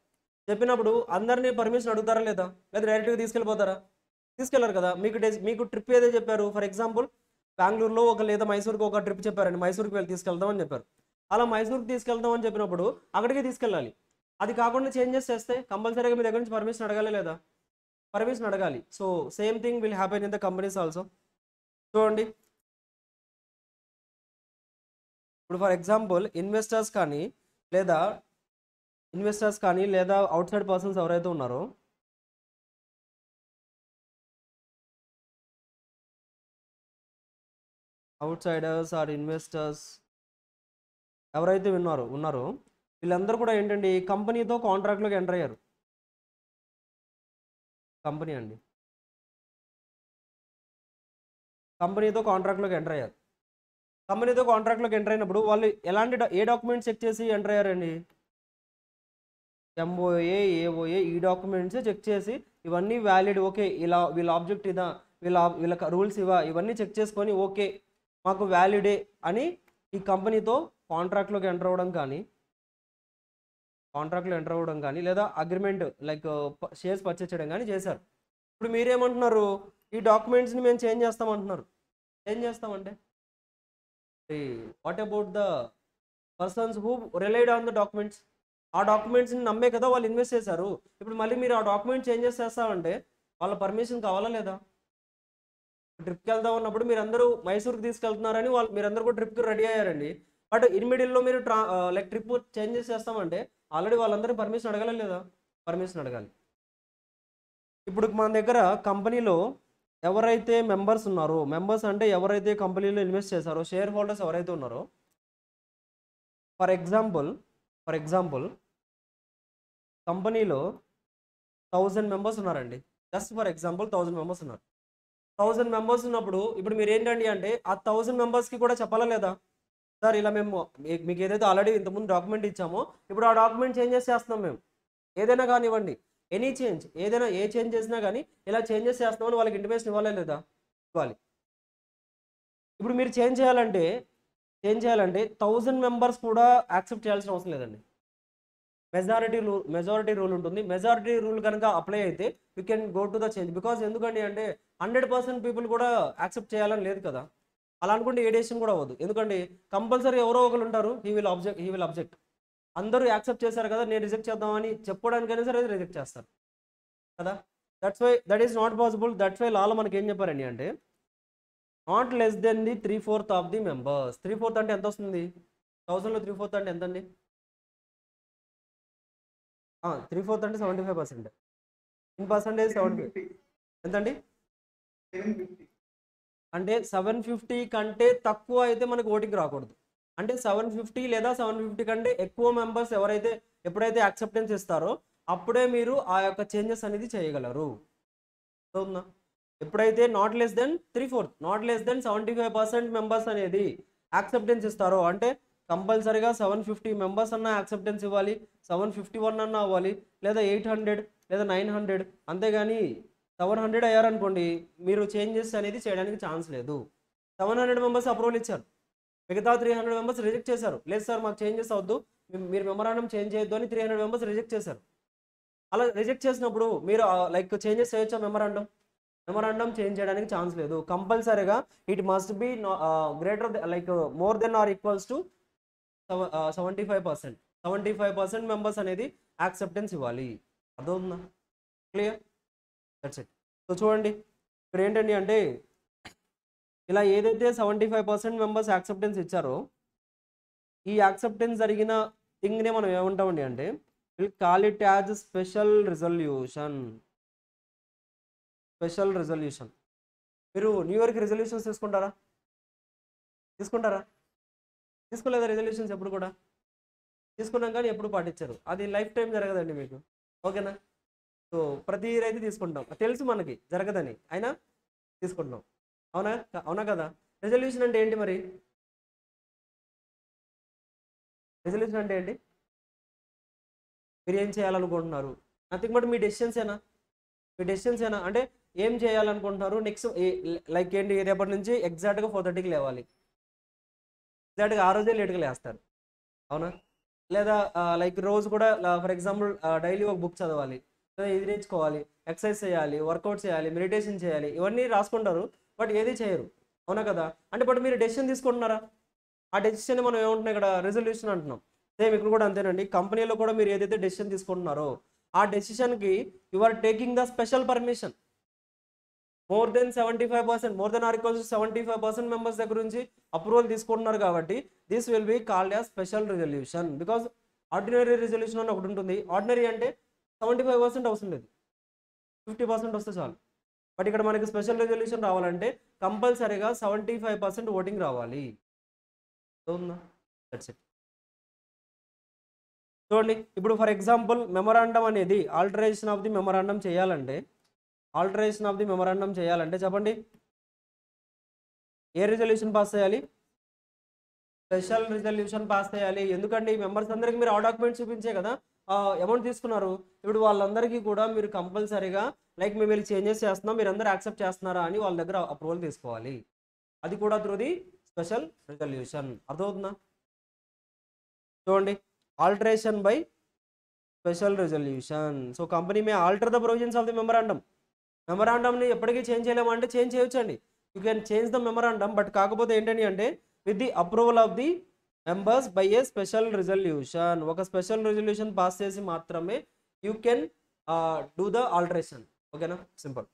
చెప్పినప్పుడు అందరినీ పర్మిషన్ అడుగుతారా లేదా డైరెక్ట్గా తీసుకెళ్ళిపోతారా? తీసుకెళ్లారు కదా. మీకు ట్రిప్ ఏదో చెప్పారు, ఫర్ ఎగ్జాంపుల్ బెంగళూరులో లేదా మైసూర్కి ఒక ట్రిప్ చెప్పారండి, మైసూర్కి వెళ్ళి తీసుకెళ్దామని చెప్పారు. అలా మైసూర్కి తీసుకెళ్దామని చెప్పినప్పుడు అక్కడికి తీసుకెళ్ళాలి. అది కాకుండా చేంజెస్ చేస్తే కంపల్సరీగా మీ దగ్గర నుంచి పర్మిషన్ అడగాలి లేదా? పర్మిషన్ అడగాలి. So same thing will happen in the companies also. చూడండి, ఇప్పుడు ఫర్ ఎగ్జాంపుల్ ఇన్వెస్టర్స్ కానీ లేదా అవుట్ సైడ్ పర్సన్స్ ఎవరైతే ఉన్నారో, అవుట్ సైడర్స్ ఆర్ ఇన్వెస్టర్స్ ఎవరైతే ఉన్నారో వీళ్ళందరూ కూడా ఏంటండి కంపెనీతో కాంట్రాక్ట్లోకి ఎంటర్ అయ్యారు. కంపెనీతో కాంట్రాక్ట్లోకి ఎంటర్ అయ్యారు. కంపెనీతో కాంట్రాక్ట్లోకి ఎంటర్ అయినప్పుడు వాళ్ళు ఏ డాక్యుమెంట్స్ చెక్ చేసి ఎంటర్ అయ్యారండి? ఎంఓఏ, ఏఓఏ ఈ డాక్యుమెంట్స్ చెక్ చేసి ఇవన్నీ వ్యాలిడ్, ఓకే ఇలా వీళ్ళ ఆబ్జెక్ట్ ఇదా, వీళ్ళ రూల్స్ ఇవన్నీ చెక్ చేసుకొని ఓకే మాకు వ్యాలిడే అని ఈ కంపెనీతో కాంట్రాక్ట్లోకి ఎంటర్ అవ్వడం కానీ లేదా అగ్రిమెంట్ లైక్ షేర్స్ పర్చేస్ చేయడం కానీ చేశారు. ఇప్పుడు మీరేమంటున్నారు? ఈ డాక్యుమెంట్స్ని మేము చేంజ్ చేస్తామంటున్నారు. చేంజ్ చేస్తామంటే what about the persons who relied on the documents? ఆ డాక్యుమెంట్స్ని నమ్మే కదా వాళ్ళు ఇన్వెస్ట్ చేశారు. ఇప్పుడు మళ్ళీ మీరు ఆ డాక్యుమెంట్ చేంజెస్ చేస్తామంటే వాళ్ళ పర్మిషన్ కావాలా లేదా? ట్రిప్కి వెళ్దాం ఉన్నప్పుడు మీరందరూ మైసూర్కి తీసుకెళ్తున్నారని మీరందరూ కూడా ట్రిప్కి రెడీ అయ్యారండి. బట్ ఇన్ మిడిల్లో మీరు లైక్ ట్రిప్ చేంజెస్ చేస్తామంటే ఆల్రెడీ వాళ్ళందరూ పర్మిషన్ అడగాలి లేదా? పర్మిషన్ అడగాలి. ఇప్పుడు మన దగ్గర కంపెనీలో ఎవరైతే మెంబర్స్ ఉన్నారో, మెంబర్స్ అంటే ఎవరైతే కంపెనీలో ఇన్వెస్ట్ చేశారో, షేర్ హోల్డర్స్ ఎవరైతే ఉన్నారో, ఫర్ ఎగ్జాంపుల్ కంపెనీలో 1000 మెంబర్స్ ఉన్నారండి. జస్ట్ ఫర్ ఎగ్జాంపుల్ 1000 మెంబర్స్ ఉన్నారు. 1000 మెంబర్స్ ఉన్నప్పుడు ఇప్పుడు మీరు ఏంటండి అంటే ఆ 1000 మెంబర్స్కి కూడా చెప్పాలా లేదా? సార్ ఇలా మేము మీకు ఏదైతే ఆల్రెడీ ఇంతకుముందు డాక్యుమెంట్ ఇచ్చామో ఇప్పుడు ఆ డాక్యుమెంట్ చేంజెస్ చేస్తున్నాం మేము, ఏదైనా కానివ్వండి, ఎనీ చేంజ్, ఏదైనా ఏ చేంజ్ చేసినా కానీ ఇలా చేంజెస్ చేస్తున్నామని వాళ్ళకి ఇంటిమేషన్ ఇవ్వాలా లేదా? ఇవ్వాలి. ఇప్పుడు మీరు చేంజ్ చేయాలంటే 1000 మెంబర్స్ కూడా యాక్సెప్ట్ చేయాల్సిన అవసరం లేదండి. మెజారిటీ రూల్ ఉంటుంది. మెజారిటీ రూల్ కనుక అప్లై అయితే you can go to the change. Because ఎందుకండి అంటే 100% పీపుల్ కూడా యాక్సెప్ట్ చేయాలని లేదు కదా. అలా అనుకుంటే ఏ డెసిషన్ కూడా అవ్వదు. ఎందుకంటే కంపల్సరీ ఎవరో ఒకరు ఉంటారు, హీ విల్ అబ్జెక్ట్. అందరూ యాక్సెప్ట్ చేశారు కదా, నేను రిజెక్ట్ చేద్దామని చెప్పుకోవడానికైనా సరే రిజెక్ట్ చేస్తారు కదా. That is not possible. That's why లాలో మనకి ఏం చెప్పారండి అంటే not less than the 3/4 of the members. 3/4 అంటే ఎంత వస్తుంది? 1000లో 3/4 అంటే ఎంత అండి? 3/4 అంటే 75%. ఇన్ పర్సంటేజ్ 70 ఎంతండి? 750. అంటే 750 కంటే తక్కువ అయితే మనకు ఓటింగ్ రాకూడదు. అంటే 750 లేదా 750 కంటే ఎక్కువ మెంబర్స్ ఎప్పుడైతే యాక్సెప్టెన్స్ ఇస్తారో అప్పుడే మీరు ఆ యొక్క చేంజెస్ అనేది చేయగలరు. అవునా? ఎప్పుడైతే not less then 3/4, not less then 75% members అనేది యాక్సెప్టెన్స్ ఇస్తారో అంటే కంపల్సరీగా 750 మెంబర్స్ అన్న యాక్సెప్టెన్స్ ఇవ్వాలి, 751 అన్న అవ్వాలి, లేదా 800 లేదా 900. అంతేగాని 700 అయ్యారనుకోండి మీరు చేంజెస్ అనేది చేయడానికి ఛాన్స్ లేదు. 700 మెంబర్స్ అప్రూవల్ ఇచ్చారు, మిగతా 300 మెంబర్స్ రిజెక్ట్ చేశారు. లేదు సార్ మాకు చేంజెస్ అవద్దు, మీరు మెమరాండం చేంజ్ చేయొద్దు అని 300 మెంబర్స్ రిజెక్ట్ చేశారు. అలా రిజెక్ట్ చేసినప్పుడు మీరు లైక్ చేంజెస్ చేయొచ్చా? మెమరాండం చేంజ్ చేయడానికి ఛాన్స్ లేదు. కంపల్సరీగా it must be greater like more than or equals to 75% members అనేది యాక్సెప్టెన్స్ ఇవ్వాలి. అర్థమవుతుందా? క్లియర్? That's it. సో చూడండి ఇక్కడ ఏంటండి అంటే ఇలా ఏదైతే 75% మెంబర్స్ యాక్సెప్టెన్స్ ఇచ్చారో ఈ యాక్సెప్టెన్స్ జరిగిన థింగ్నే మనం ఏమంటామండి అంటే will call it as special resolution. మీరు న్యూ ఇయర్కి రిజల్యూషన్స్ తీసుకుంటారా? తీసుకోలేదా రిజల్యూషన్స్? ఎప్పుడు కూడా తీసుకున్నాం కానీ ఎప్పుడు పాటించారు. అది లైఫ్ టైం జరగదండి మీకు, ఓకేనా? సో ప్రతి ఇయర్ అయితే తీసుకుంటాం, తెలుసు మనకి జరగదని, అయినా తీసుకుంటున్నాం. అవునా కదా? రెజల్యూషన్ అంటే ఏంటి మరి? రెజల్యూషన్ అంటే ఏంటి? మీరు ఏం చేయాలనుకుంటున్నారు? నథింగ్ బట్ మీ డెసిషన్సేనా అంటే ఏం చేయాలనుకుంటున్నారు నెక్స్ట్ లైక్ ఏంటి రేపటి నుంచి ఎగ్జాక్ట్గా 4:30కి లేవాలి, ఎగ్జాక్ట్గా ఆ రోజే లేట్గా లేస్తారు, అవునా? లేదా లైక్ రోజు కూడా ఫర్ ఎగ్జాంపుల్ డైలీ ఒక బుక్ చదవాలి, లేదా ఇది నేర్చుకోవాలి, ఎక్సర్సైజ్ చేయాలి, వర్కౌట్ చేయాలి, మెడిటేషన్ చేయాలి, ఇవన్నీ రాసుకుంటారు, బట్ ఏది చేయరు, అవునా కదా? అంటే బట్ మీరు డెసిషన్ తీసుకుంటున్నారా? ఆ డెసిషన్ మనం ఏమంటున్నాం ఇక్కడ రెజల్యూషన్ అంటున్నాం. సేమ్ ఇక్కడ కూడా అంతేనండి. కంపెనీలో కూడా మీరు ఏదైతే డెసిషన్ తీసుకుంటున్నారో ఆ డెసిషన్కి you are taking the special permission. More than 75%, more than or equals 75% members దగ్గర నుంచి అప్రూవల్ తీసుకుంటున్నారు కాబట్టి this will be called as special resolution. Because ordinary resolution అని ఒకటి ఉంటుంది. ఆర్డినరీ అంటే 75% అవసరం లేదు, 50% వస్తే చాలు. బట్ ఇక్కడ మనకి స్పెషల్ రిజల్యూషన్ రావాలంటే కంపల్సరీగా 75% ఓటింగ్ రావాలి. That's it. చూడండి, ఇప్పుడు ఫర్ ఎగ్జాంపుల్ మెమొరాండం అనేది ఆల్టరేషన్ ఆఫ్ ది మెమొరాండం చేయాలంటే చెప్పండి, ఏ రిజల్యూషన్ పాస్ చేయాలి? స్పెషల్ రిజల్యూషన్ పాస్ చేయాలి. ఎందుకండి మెంబర్స్ అందరికీ మీరు ఆ డాక్యుమెంట్ చూపించే కదా అమౌంట్ తీసుకున్నారు. ఇప్పుడు వాళ్ళందరికీ కూడా మీరు కంపల్సరీగా లైక్ మేము వీళ్ళు చేంజెస్ చేస్తున్నాం, మీరు అందరూ యాక్సెప్ట్ చేస్తున్నారా అని వాళ్ళ దగ్గర అప్రూవల్ తీసుకోవాలి. అది కూడా త్రూ ది స్పెషల్ రిజల్యూషన్. అర్థమవుతుందా? చూడండి, alteration by special resolution. So company may alter the provisions of the memorandum. మెమొరాండంని ఎప్పటికీ చేంజ్ చేయలేము అంటే చేంజ్ చేయొచ్చండి, you can change the memorandum. But కాకపోతే ఏంటని అంటే with the approval of the members by a special resolution. ఒక special resolution pass చేసి మాత్రమే you can do the alteration. ఓకేనా? Simple.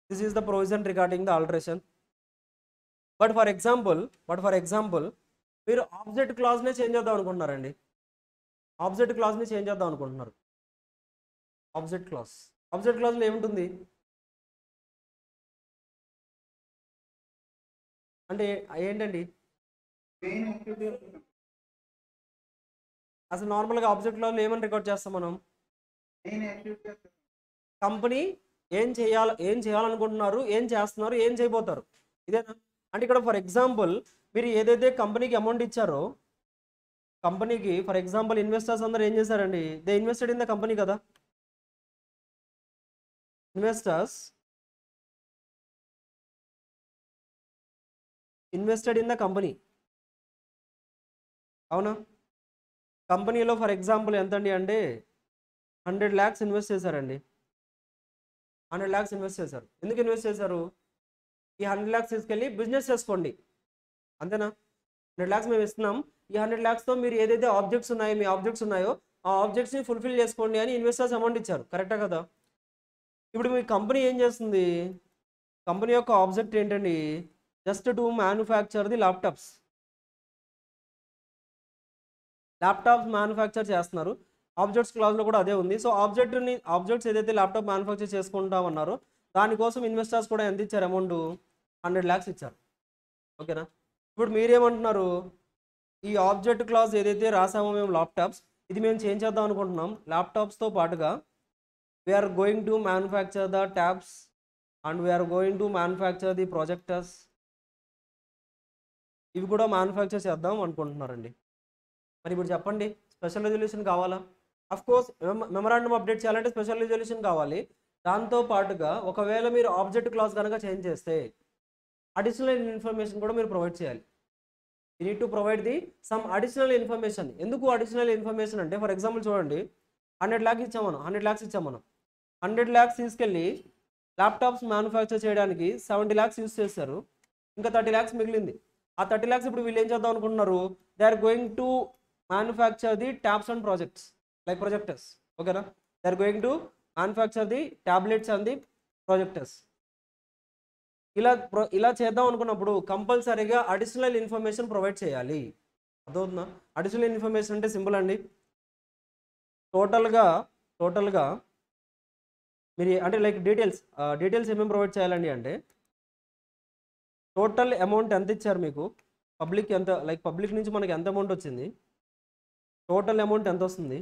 This is the provision regarding the alteration. But for example మీరు object క్లాజ్నే change చేద్దాం అనుకుంటున్నారండి. Object క్లాజ్ని change చేద్దాం అనుకుంటున్నారు. ఆబ్జెక్ట్ క్లాజ్లో ఏముంటుంది అంటే ఏంటండి? మెయిన్ యాక్టివిటీ అసలు నార్మల్గా ఆబ్జెక్ట్ క్లాజ్లో ఏమని రికార్డ్ చేస్తాం మనం? మెయిన్ యాక్టివిటీ కంపెనీ ఏం చేయాలనుకుంటున్నారు, ఏం చేస్తున్నారు, ఏం చేయబోతారు, ఇదేనా? అంటే ఇక్కడ ఫర్ ఎగ్జాంపుల్ మీరు ఏదైతే కంపెనీకి అమౌంట్ ఇచ్చారో, కంపెనీకి ఫర్ ఎగ్జాంపుల్ ఇన్వెస్టర్స్ అందరూ ఏం చేశారండి? They invested in the company కదా. Investors invested in the company, అవునా? కంపెనీలో ఫర్ ఎగ్జాంపుల్ ఎంతండి అంటే 100 lakhs ఇన్వెస్ట్ చేశారండి. 100 lakhs ఇన్వెస్ట్ చేశారు. ఎందుకు ఇన్వెస్ట్ చేశారు? ఈ 100 lakhs తీసుకెళ్ళి బిజినెస్ చేసుకోండి, అంతేనా? 100 lakhs మేము ఇస్తున్నాం, ఈ 100 lakhsతో మీరు ఏదైతే మీ ఆబ్జెక్ట్స్ ఉన్నాయో ఆ ఆబ్జెక్ట్స్ని ఫుల్ఫిల్ చేసుకోండి అని ఇన్వెస్టర్స్ అమౌంట్ ఇచ్చారు. కరెక్టా కదా? ఇప్పుడు మీ కంపెనీ ఏం చేస్తుంది? కంపెనీ యొక్క ఆబ్జెక్ట్ ఏంటండి? Just to manufacture the laptops manufacture చేస్తున్నారు. ఆబ్జెక్ట్స్ క్లాజ్లో కూడా అదే ఉంది. సో ఆబ్జెక్ట్స్ ఏదైతే ల్యాప్టాప్ మ్యానుఫ్యాక్చర్ చేసుకుంటామన్నారో దానికోసం ఇన్వెస్టర్స్ కూడా ఎంత ఇచ్చారు? అమౌంట్ 100 lakhs ఇచ్చారు. ఓకేనా? ఇప్పుడు మీరేమంటున్నారు? ఈ ఆబ్జెక్ట్ క్లాజ్ ఏదైతే రాసామో మేము ల్యాప్టాప్స్, ఇది మేము చేంజ్ చేద్దాం అనుకుంటున్నాం. ల్యాప్టాప్స్తో పాటుగా we're going to manufacture the tabs and we're going to manufacture the projectors. ఇవి కూడా మ్యానుఫ్యాక్చర్ చేద్దాం అనుకుంటున్నారండి. మరి ఇప్పుడు చెప్పండి, స్పెషల్ రిజల్యూషన్ కావాలా? అఫ్ కోర్స్ మెమరాండం అప్డేట్ చేయాలంటే స్పెషల్ రిజల్యూషన్ కావాలి. దాంతో పాటుగా ఒకవేళ మీరు ఆబ్జెక్ట్ క్లాజ్ కనుక చేంజ్ చేస్తే అడిషనల్ ఇన్ఫర్మేషన్ కూడా మీరు ప్రొవైడ్ చేయాలి. You need to provide the some additional information. ఎందుకు అడిషనల్ ఇన్ఫర్మేషన్ అంటే ఫర్ ఎగ్జాంపుల్ చూడండి, 100 lakhs ఇచ్చాం మనం. 100 lakhs తీసుకెళ్ళి ల్యాప్టాప్స్ మ్యానుఫ్యాక్చర్ చేయడానికి 70 lakhs యూస్ చేస్తారు. ఇంకా 30 lakhs మిగిలింది. ఆ 30 lakhs ఇప్పుడు వీళ్ళు ఏం చేద్దాం అనుకుంటున్నారు? They are going to manufacture the tabs and projects like projectors. ఓకేనా? They are going to manufacture the tablets and the projectors. ఇలా చేద్దాం అనుకున్నప్పుడు కంపల్సరీగా అడిషనల్ ఇన్ఫర్మేషన్ ప్రొవైడ్ చేయాలి. అర్థమవుతుందా? అడిషనల్ ఇన్ఫర్మేషన్ అంటే సింపుల్ అండి. టోటల్గా మీరు అంటే లైక్ డీటెయిల్స్ ఏమేమి ప్రొవైడ్ చేయాలండి అంటే టోటల్ అమౌంట్ ఎంత ఇచ్చారు మీకు, పబ్లిక్ నుంచి మనకి ఎంత అమౌంట్ వచ్చింది, టోటల్ అమౌంట్ ఎంత వస్తుంది,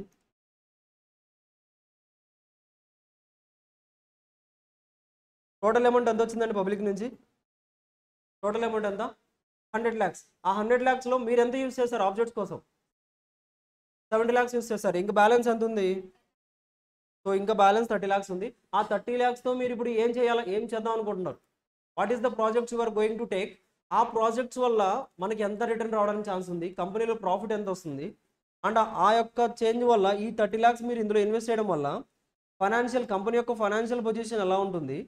టోటల్ అమౌంట్ ఎంత వచ్చిందండి పబ్లిక్ నుంచి? టోటల్ అమౌంట్ ఎంత? 100 lakhs. ఆ 100 lakhsలో మీరు ఎంత యూస్ చేస్తారు ఆబ్జెక్ట్స్ కోసం? 70 lakhs యూస్ చేస్తారు. ఇంకా బ్యాలెన్స్ ఎంత ఉంది? సో ఇంకా బ్యాలెన్స్ 30 lakhs ఉంది. ఆ 30 lakhsతో మీరు ఇప్పుడు ఏం చేయాలి, ఏం చేద్దాం అనుకుంటున్నారు? What is the projects you are going to take? ఆ ప్రాజెక్ట్స్ వల్ల మనకి ఎంత రిటర్న్ రావడానికి ఛాన్స్ ఉంది, కంపెనీలో ప్రాఫిట్ ఎంత వస్తుంది, అండ్ ఆ యొక్క చేంజ్ వల్ల ఈ 30 lakhs మీరు ఇందులో ఇన్వెస్ట్ చేయడం వల్ల కంపెనీ యొక్క ఫైనాన్షియల్ పొజిషన్ ఎలా ఉంటుంది,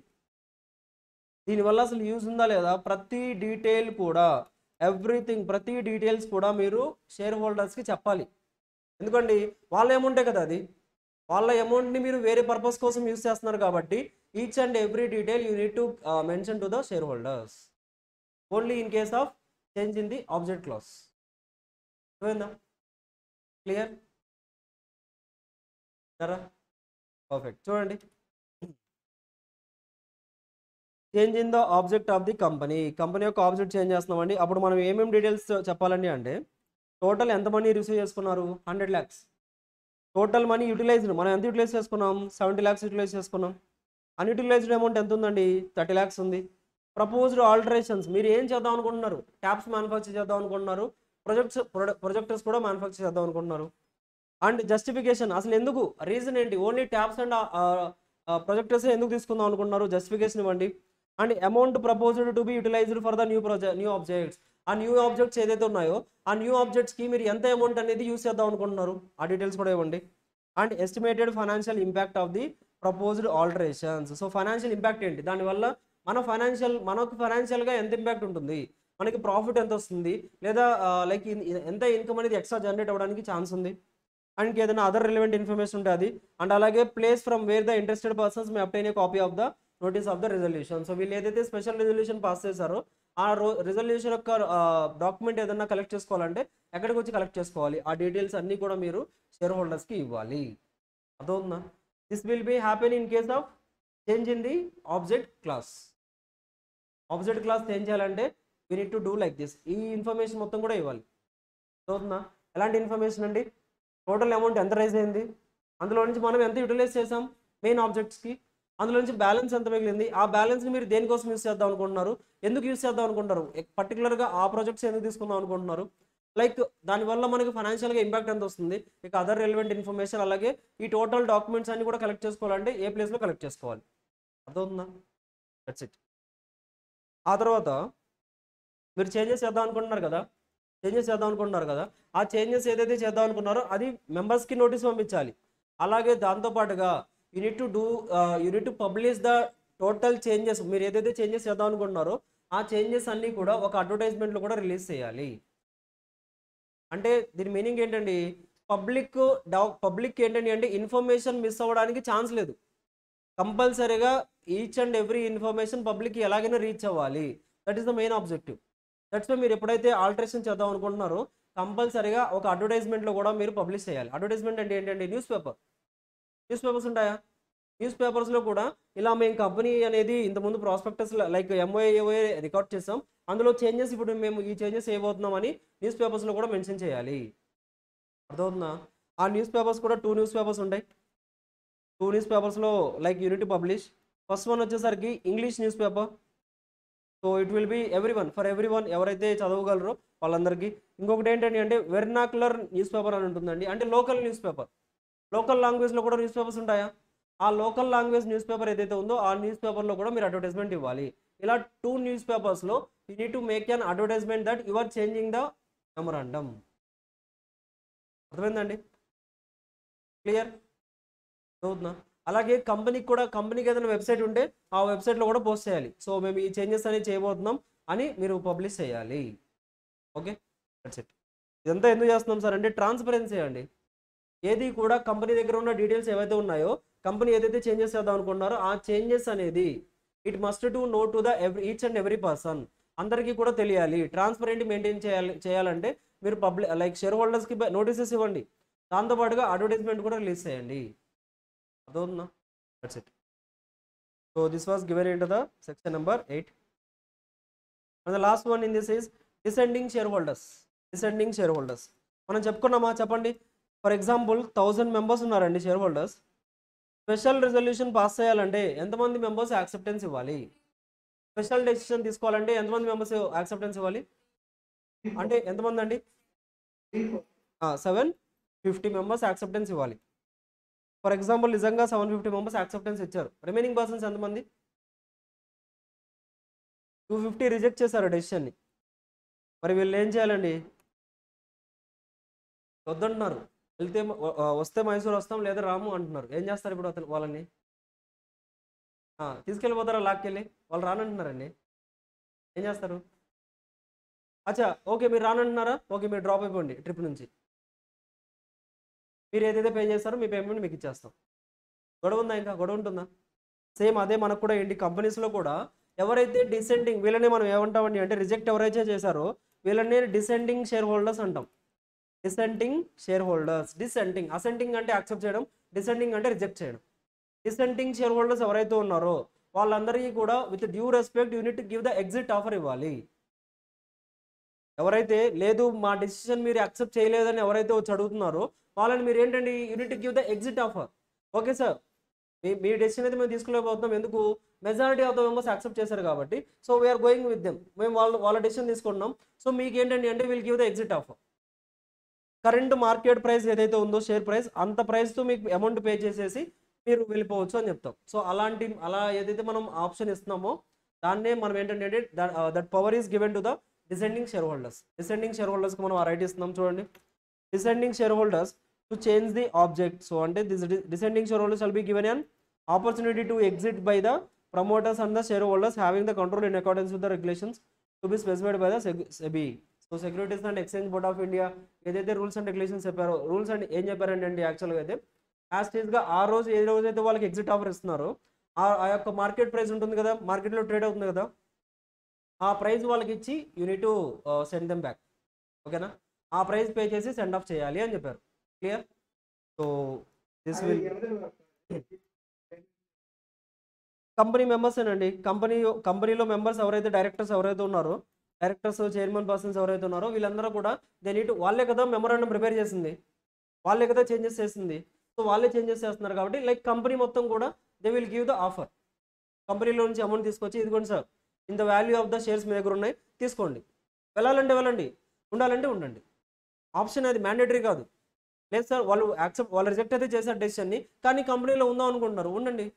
దీనివల్ల అసలు యూజ్ ఉందా లేదా, ప్రతి డీటెయిల్ కూడా ఎవ్రీథింగ్, ప్రతి డీటెయిల్స్ కూడా మీరు షేర్ హోల్డర్స్కి చెప్పాలి. ఎందుకండి వాళ్ళ అమౌంటే కదా అది, వాళ్ళ అమౌంట్ని మీరు వేరే పర్పస్ కోసం యూజ్ చేస్తున్నారు కాబట్టి each and every detail you need to mention to the share holders only in case of change in the object class. అర్థమైందా? క్లియర్? సరే, పర్ఫెక్ట్. చూడండి, change in the object of the company యొక్క object change చేస్తున్నామండి. అప్పుడు మనం ఏమేమి details చెప్పాలండి అంటే, టోటల్ ఎంత మనీ రిసీవ్ చేసుకున్నారు, 100 lakhs. టోటల్ మనీ యూటిలైజ్డ్ మనం ఎంత యూటిలైజ్ చేసుకున్నాం, 70 lakhs యూటిలైజ్ చేసుకున్నాం. అన్యూటిలైజ్డ్ అమౌంట్ ఎంత ఉందండి, 30 lakhs ఉంది. ప్రపోజ్డ్ ఆల్టరేషన్స్, మీరు ఏం చేద్దాం అనుకుంటున్నారు, ట్యాప్స్ మ్యానుఫ్యాక్చర్ చేద్దాం అనుకుంటున్నారు, ప్రొజెక్టర్స్ కూడా మ్యానుఫ్యాక్చర్ చేద్దాం అనుకుంటున్నారు. అండ్ జస్టిఫికేషన్, అసలు ఎందుకు, రీజన్ ఏంటి, ఓన్లీ ట్యాప్స్ అండ్ ప్రొజెక్టర్స్ ఎందుకు తీసుకుందాం అనుకుంటున్నారు, జస్టిఫికేషన్ ఇవ్వండి. And amount proposed to be utilised for the new objects, ఆ న్యూ ఆబ్జెక్ట్స్ ఏదైతే ఉన్నాయో ఆ న్యూ ఆబ్జెక్ట్స్కి మీరు ఎంత అమౌంట్ అనేది యూస్ చేద్దాం అనుకుంటున్నారు, ఆ డీటెయిల్స్ కూడా ఇవ్వండి. And estimated financial impact of the proposed alterations, so financial impact ఏంటి, దానివల్ల మనకు ఫైనాన్షియల్గా ఎంత ఇంపాక్ట్ ఉంటుంది, మనకి ప్రాఫిట్ ఎంత వస్తుంది, లేదా లైక్ ఎంత ఇన్కమ్ అనేది ఎక్స్ట్రా జనరేట్ అవ్వడానికి ఛాన్స్ ఉంది. అండ్ ఏదైనా అదర్ రిలవెంట్ ఇన్ఫర్మేషన్ ఉంటుంది అది. అండ్ అలాగే place from where the interested persons May obtain A copy of the notice of the resolution. So వీళ్ళు ఏదైతే స్పెషల్ రిజల్యూషన్ పాస్ చేశారో ఆ రిజల్యూషన్ యొక్క డాక్యుమెంట్ ఏదైనా కలెక్ట్ చేసుకోవాలంటే ఎక్కడికి వచ్చి కలెక్ట్ చేసుకోవాలి, ఆ డీటెయిల్స్ అన్నీ కూడా మీరు షేర్ హోల్డర్స్కి ఇవ్వాలి. అర్థవుతుందా? This will be happen in case of change in the object class. Object class change చేయాలంటే we need to do like this, ఈ ఇన్ఫర్మేషన్ మొత్తం కూడా ఇవ్వాలి. అర్థవుతుందా? ఎలాంటి ఇన్ఫర్మేషన్ అండి, టోటల్ అమౌంట్ ఎంత రైజ్ అయింది, అందులో నుంచి మనం ఎంత యూటిలైజ్ చేసాం మెయిన్ ఆబ్జెక్ట్స్కి, అందులో నుంచి బ్యాలెన్స్ ఎంత మిగిలింది, ఆ బ్యాలెన్స్ని మీరు దేనికోసం యూస్ చేద్దాం అనుకుంటున్నారు, ఎందుకు యూస్ చేద్దాం అనుకుంటారు, పర్టికులర్గా ఆ ప్రాజెక్ట్స్ ఎందుకు తీసుకుందాం అనుకుంటున్నారు, లైక్ దానివల్ల మనకి ఫైనాన్షియల్గా ఇంపాక్ట్ ఎంత వస్తుంది, ఇక అదర్ రెలవెంట్ ఇన్ఫర్మేషన్. అలాగే ఈ టోటల్ డాక్యుమెంట్స్ అన్ని కూడా కలెక్ట్ చేసుకోవాలంటే ఏ ప్లేస్లో కలెక్ట్ చేసుకోవాలి. అర్థమవుతుందా? That's it. ఆ తర్వాత మీరు చేంజెస్ చేద్దాం అనుకుంటున్నారు కదా, ఆ చేంజెస్ ఏదైతే చేద్దాం అనుకున్నారో అది మెంబర్స్కి నోటీస్ పంపించాలి. అలాగే దాంతోపాటుగా you need to publish the total changes, మీరు ఏదైతే చేంజెస్ చేద్దాం అనుకుంటున్నారో ఆ చేంజెస్ అన్నీ కూడా ఒక అడ్వర్టైజ్మెంట్లో కూడా రిలీజ్ చేయాలి. అంటే దీని మీనింగ్ ఏంటండి, పబ్లిక్ ఏంటండి అంటే ఇన్ఫర్మేషన్ మిస్ అవ్వడానికి ఛాన్స్ లేదు. కంపల్సరీగా ఈచ్ అండ్ ఎవ్రీ ఇన్ఫర్మేషన్ పబ్లిక్కి ఎలాగైనా రీచ్ అవ్వాలి. That is the main objective. That's why మీరు ఎప్పుడైతే ఆల్టరేషన్ చేద్దాం అనుకుంటున్నారో కంపల్సరీగా ఒక అడ్వర్టైజ్మెంట్లో కూడా మీరు పబ్లిష్ చేయాలి. అడ్వర్టైజ్మెంట్ అంటే ఏంటంటే న్యూస్ పేపర్స్ ఉంటాయా, న్యూస్ పేపర్స్లో కూడా ఇలా మేము కంపెనీ అనేది ఇంతకుముందు ప్రాస్పెక్టస్ లైక్ ఎంఓఏ రికార్డ్ చేసాం, అందులో చేంజెస్ ఇప్పుడు మేము ఈ చేంజెస్ చేయబోతున్నామని న్యూస్ పేపర్స్లో కూడా మెన్షన్ చేయాలి. అర్థమవుతుందా? ఆ న్యూస్ పేపర్స్ కూడా 2 న్యూస్ పేపర్స్ ఉంటాయి. 2 న్యూస్ పేపర్స్లో like unit publish. First one వచ్చేసరికి English newspaper, so it will be for everyone ఎవరైతే చదవగలరో వాళ్ళందరికీ. ఇంకొకటి ఏంటంటే అంటే వెర్నాకులర్ న్యూస్ పేపర్ అని ఉంటుందండి, అంటే లోకల్ న్యూస్ పేపర్. లోకల్ లాంగ్వేజ్లో కూడా న్యూస్ పేపర్స్ ఉంటాయా, ఆ లోకల్ లాంగ్వేజ్ న్యూస్ పేపర్ ఏదైతే ఉందో ఆ న్యూస్ పేపర్లో కూడా మీరు అడ్వర్టైజ్మెంట్ ఇవ్వాలి. ఇలా 2 న్యూస్ పేపర్స్లో you need to make an advertisement that you are changing the memorandum. అర్థమైందండి? క్లియర్ అవుతుందా? అలాగే కంపెనీకి ఏదైనా వెబ్సైట్ ఉంటే ఆ వెబ్సైట్లో కూడా పోస్ట్ చేయాలి. సో మేము ఈ చేంజెస్ అనేది చేయబోతున్నాం అని మీరు పబ్లిష్ చేయాలి. Okay, that's it. ఇదంతా ఎందుకు చేస్తున్నాం సార్ అంటే ట్రాన్స్పరెన్సీ అండి. ఏది కూడా కంపెనీ దగ్గర ఉన్న డీటెయిల్స్ ఏవైతే ఉన్నాయో కంపెనీ ఏదైతే చేంజెస్ చేద్దాం అనుకుంటున్నారో ఆ చేంజెస్ అనేది it must to know to the each and every person, అందరికీ కూడా తెలియాలి. ట్రాన్స్పరెంట్ మెయింటైన్ చేయాలంటే మీరు లైక్ షేర్ హోల్డర్స్కి నోటీసెస్ ఇవ్వండి, దాంతోపాటుగా అడ్వర్టైజ్మెంట్ కూడా రిలీజ్ చేయండి. అర్థమవుతుందా? That's it. So this was given in to the section number 8. And the last one in this is descending share holders. మనం చెప్పుకున్నామా చెప్పండి. ఫర్ ఎగ్జాంపుల్ 1000 మెంబర్స్ ఉన్నారండి share holders. Special resolution pass చేయాలంటే ఎంతమంది members acceptance ఇవ్వాలి, special decision తీసుకోవాలంటే ఎంతమంది members acceptance ఇవ్వాలి, అంటే ఎంతమంది అండి 750 మెంబర్స్ యాక్సెప్టెన్స్ ఇవ్వాలి. ఫర్ ఎగ్జాంపుల్ నిజంగా 750 మెంబర్స్ యాక్సెప్టెన్స్ ఇచ్చారు, రిమైనింగ్ పర్సన్స్ ఎంతమంది? 250 రిజెక్ట్ చేశారు డెసిషన్ని. మరి వీళ్ళు ఏం చేయాలండి? వద్దంటున్నారు. వెళ్తే వస్తే మైసూర్ వస్తాం లేదా రాము అంటున్నారు. ఏం చేస్తారు ఇప్పుడు అతను వాళ్ళని? తీసుకెళ్ళిపోతారా లాక్కెళ్ళి? వాళ్ళు రానంటున్నారండి, ఏం చేస్తారు? అచ్చా ఓకే, మీరు రానంటున్నారా? ఓకే, మీరు డ్రాప్ అయిపోండి ట్రిప్ నుంచి. మీరు ఏదైతే పే చేస్తారో మీ పేమెంట్ మీకు ఇచ్చేస్తాం. గొడవ ఉందా? ఇంకా గొడవ ఉంటుందా? సేమ్ అదే మనకు కూడా ఏంటి, కంపెనీస్లో కూడా ఎవరైతే డిసెండింగ్, వీళ్ళని మనం ఏమంటామండి అంటే రిజెక్ట్ ఎవరైతే చేశారో వీళ్ళని డిసెండింగ్ షేర్ హోల్డర్స్ అంటాం. డిసెంటింగ్ షేర్ హోల్డర్స్. డిసెంటింగ్, అసెంటింగ్ అంటే యాక్సెప్ట్ చేయడం, డిసెంటింగ్ అంటే రిజెక్ట్ చేయడం. డిసెంటింగ్ షేర్ హోల్డర్స్ ఎవరైతే ఉన్నారో వాళ్ళందరికీ కూడా with due respect unit give the exit offer ఇవ్వాలి. ఎవరైతే లేదు మా డెసిషన్ మీరు యాక్సెప్ట్ చేయలేదని ఎవరైతే వచ్చి అడుగుతున్నారో వాళ్ళని మీరు ఏంటండి, unit give the exit offer. Okay sir, మీ డెసిషన్ అయితే మేము తీసుకోలేకపోతున్నాం, ఎందుకు? Majority of the members accept చేశారు కాబట్టి, so we're going with them, మేము వాళ్ళ డెసిషన్ తీసుకుంటున్నాం. సో మీకు ఏంటండి అంటే will give the exit offer. Current market price ఏదైతే ఉందో షేర్ ప్రైస్, అంత ప్రైస్తో మీకు అమౌంట్ పే చేసేసి మీరు వెళ్ళిపోవచ్చు అని చెప్తాం. సో అలా ఏదైతే మనం ఆప్షన్ ఇస్తున్నామో దాన్నే మనం ఏంటంటే that power is given to the descending shareholders. Descending share హోల్డర్స్కి మనం ఆ రైట్ ఇస్తున్నాం. చూడండి, descending shareholders to change the object. So అంటే descending shareholders shall be given an opportunity to exit by the promoters and the shareholders having the control in accordance with the regulations to be specified by the SEBI. So securities and exchange board of India ఏదైతే rules and regulations చెప్పారో, rules and ఏం చెప్పారంటే యాక్చువల్గా అయితే యాస్టీస్గా ఆ రోజు ఏ రోజైతే వాళ్ళకి ఎగ్జిట్ ఆఫర్ ఇస్తున్నారో ఆ యొక్క మార్కెట్ ప్రైస్ ఉంటుంది కదా, మార్కెట్లో ట్రేడ్ అవుతుంది కదా, ఆ ప్రైస్ వాళ్ళకి ఇచ్చి యూనిట్ సెండ్ దెమ్ బ్యాక్. ఓకేనా? ఆ ప్రైస్ పే చేసి సెండ్ ఆఫ్ చేయాలి అని చెప్పారు. Clear? So this will company members అండి. కంపెనీలో మెంబర్స్ ఎవరైతే డైరెక్టర్స్ ఎవరైతే ఉన్నారో, డైరెక్టర్స్ చైర్మన్ పర్సన్స్ ఎవరైతే ఉన్నారో వీళ్ళందరూ కూడా వాళ్ళే కదా మెమోరాండం ప్రిపేర్ చేసింది, వాళ్ళే కదా చేంజెస్ చేసింది. సో వాళ్ళే చేంజెస్ చేస్తున్నారు కాబట్టి లైక్ కంపెనీ మొత్తం కూడా they will give the offer. కంపెనీలో నుంచి అమౌంట్ తీసుకొచ్చి ఇదిగోండి sir, in the value of the shares మీ దగ్గర ఉన్నాయి, తీసుకోండి. వెళ్ళాలంటే వెళ్ళండి, ఉండాలంటే ఉండండి. ఆప్షన్ అది, మ్యాండేటరీ కాదు. లేదు సార్ వాళ్ళు రిజెక్ట్ అయితే చేశారు డెసిషన్ని, కానీ కంపెనీలో ఉందాం అనుకుంటున్నారు, ఉండండి.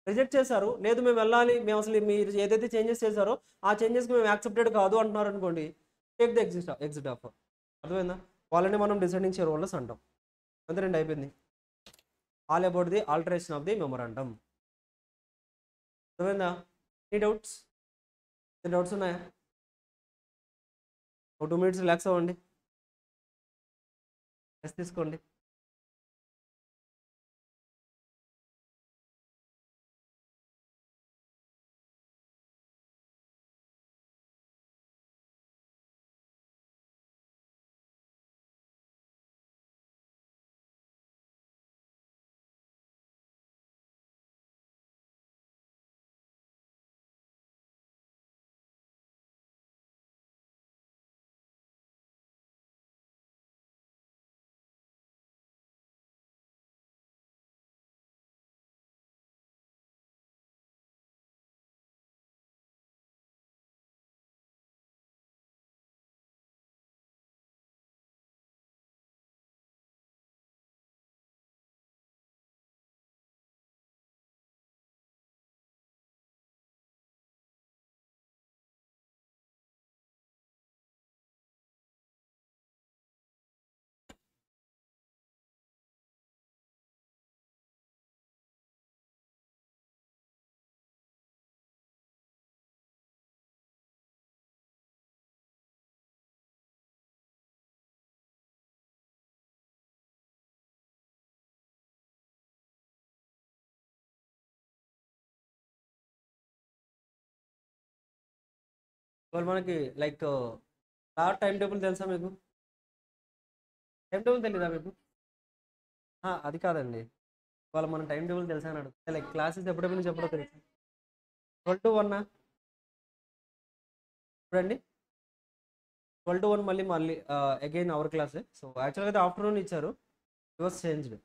రిజెక్ట్ చేశారు, లేదు మేము వెళ్ళాలి, మేము అసలు మీరు ఏదైతే చేంజెస్ చేశారో ఆ చేంజెస్కి మేము యాక్సెప్టెడ్ కాదు అంటున్నారు అనుకోండి, టేక్ ద ఎగ్జిట్ ఆఫర్. అర్థమైందా? వాళ్ళని మనం డిసెండింగ్ షేర్ హోల్డర్స్ అంటాం. అంతేనండి, అయిపోయింది. All about the alteration of the memorandum. అర్థమైందా? ఎనీ డౌట్స్ ఉన్నాయా? ఒక 2 minutes రిలాక్స్ అవ్వండి, రెస్ట్ తీసుకోండి. ఇవాళ మనకి లైక్ టైం టేబుల్ తెలుసా మీకు? టైం టేబుల్ తెలీదా మీకు? అది కాదండి, ఇవాళ మన టైం టేబుల్ తెలుసా అని అడుగుతా. లైక్ క్లాసెస్ ఎప్పుడెప్పుడు నుంచి ఎప్పుడో తెలుసా? 12 to 1 చూడండి, 12 to 1 మళ్ళీ అగైన్ అవర్ క్లాసే. సో యాక్చువల్గా అయితే ఆఫ్టర్నూన్ ఇచ్చారు, ఇట్ వాస్ చేంజ్డ్.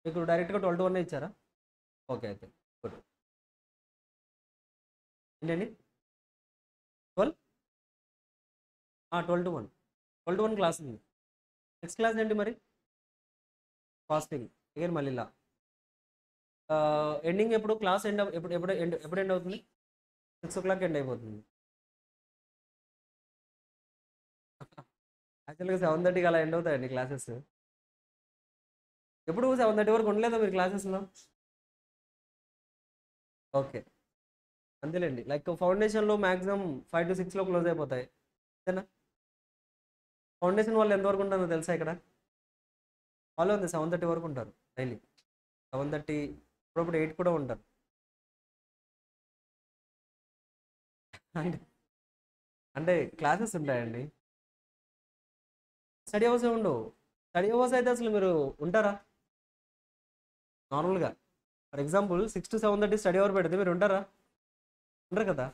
మీకు డైరెక్ట్గా 12 to 1 ఇచ్చారా? ఓకే, అయితే గుడ్. ఏంటండి 12 12 to 1 క్లాస్ ఉంది. నెక్స్ట్ క్లాస్ ఏంటి మరి? ఫాస్టింగ్. అగైన్ మళ్ళీ ఇలా ఎండింగ్ ఎప్పుడు క్లాస్ ఎండ్ ఎప్పుడు ఎండ్ అవుతుంది? 6 o'clock ఎండ్ అయిపోతుంది. యాక్చువల్గా 7:30కి అలా ఎండ్ అవుతాయండి క్లాసెస్. ఎప్పుడు 7:30 వరకు ఉండలేదా మీరు క్లాసెస్లో? ఓకే, అంతేలేండి. లైక్ ఫౌండేషన్లో మ్యాక్సిమం 5 to 6లో క్లోజ్ అయిపోతాయి, అంతేనా? ఫౌండేషన్ వాళ్ళు ఎంతవరకు ఉంటారో తెలుసా ఇక్కడ? వాళ్ళు ఉంది 7:30 వరకు ఉంటారు డైలీ. 7:30, ఇప్పుడు 8 కూడా ఉంటారు. అంటే అంటే క్లాసెస్ ఉంటాయండి, స్టడీ అవర్స్ ఉండవు. స్టడీ అవర్స్ అయితే అసలు మీరు ఉంటారా నార్మల్గా? For example 6 to 7:30 study hour పెడితే మీరు ఉంటారా? ఉండరు కదా.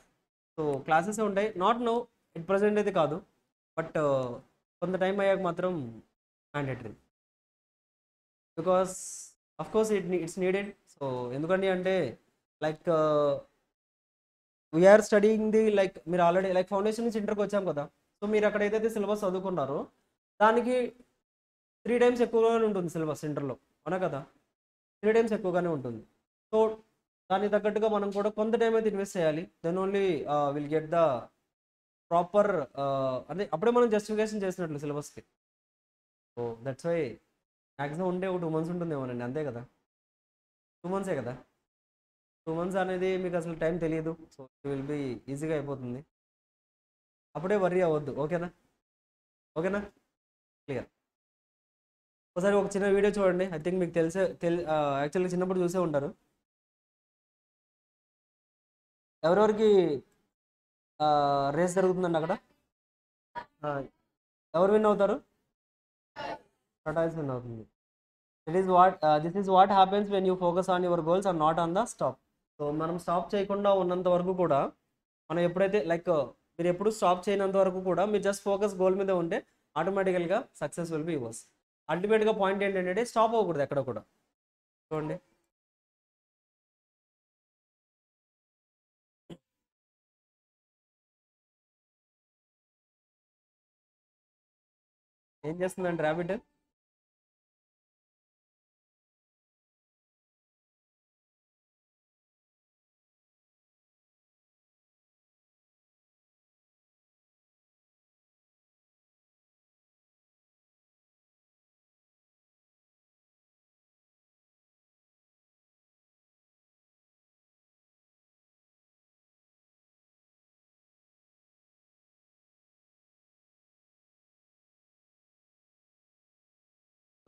సో క్లాసెస్ ఉంటాయి, నాట్ నో ఇట్ ప్రజెంట్ అయితే కాదు, బట్ కొంత టైం అయ్యాక మాత్రం mandatory, because of course it's needed. So ఎందుకండి అంటే like we're studying the like మీరు ఆల్రెడీ లైక్ ఫౌండేషన్ నుంచి ఇంటర్కి వచ్చాం కదా. సో మీరు అక్కడ ఏదైతే సిలబస్ చదువుకున్నారో దానికి 3 times ఎక్కువగానే ఉంటుంది సిలబస్ ఇంటర్లో, అవునా కదా? 3 times ఎక్కువగానే ఉంటుంది. సో దానికి తగ్గట్టుగా మనం కూడా కొంత టైం అయితే ఇన్వెస్ట్ చేయాలి. Then only will get the proper, అంటే అప్పుడే మనం జస్టిఫికేషన్ చేసినట్లు సిలబస్కి. సో దట్స్ వై మ్యాక్సిమం ఉంటే ఒక 2 months ఉంటుందేమోనండి, అంతే కదా? 2 months కదా. 2 months అనేది మీకు అసలు టైం తెలియదు. సో ఇట్ విల్ బి ఈజీగా అయిపోతుంది, అప్పుడే వర్రీ అవ్వద్దు. ఓకేనా? ఓకేనా, క్లియర్. ఒకసారి ఒక చిన్న వీడియో చూడండి, ఐ థింక్ మీకు యాక్చువల్గా చిన్నప్పుడు చూసే ఉంటారు. ఎవరెవరికి రేస్ జరుగుతుందండి అక్కడ? ఎవరు విన్ అవుతారు? టాటాయిస్ విన్ అవుతుంది. This is what happens when you focus on your goals and not on the stop. So మనం స్టాప్ చేయకుండా ఉన్నంత వరకు కూడా, మనం ఎప్పుడైతే లైక్ మీరు ఎప్పుడు స్టాప్ చేయనంత వరకు కూడా మీరు జస్ట్ ఫోకస్ గోల్ మీద ఉంటే ఆటోమేటికల్గా సక్సెస్ విల్ బి యువర్స్. అల్టిమేట్గా పాయింట్ ఏంటంటే స్టాప్ అవ్వకూడదు ఎక్కడ కూడా. చూడండి, ఏం చేస్తుందండి ర్యాబిట్?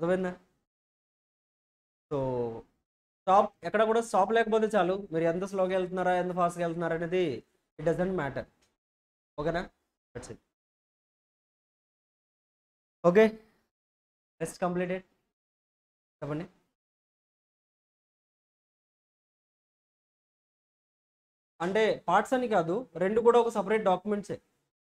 అర్థమైందా? సో స్టాప్ ఎక్కడ కూడా స్టాప్ లేకపోతే చాలు, మీరు ఎంత స్లోగా వెళ్తున్నారా ఎంత ఫాస్ట్గా వెళ్తున్నారా అనేది ఇట్ డజంట్ మ్యాటర్. ఓకేనా? That's it. Okay, test completed. చెప్పండి. అంటే పార్ట్స్ అని కాదు, రెండు కూడా ఒక సపరేట్ డాక్యుమెంట్సే.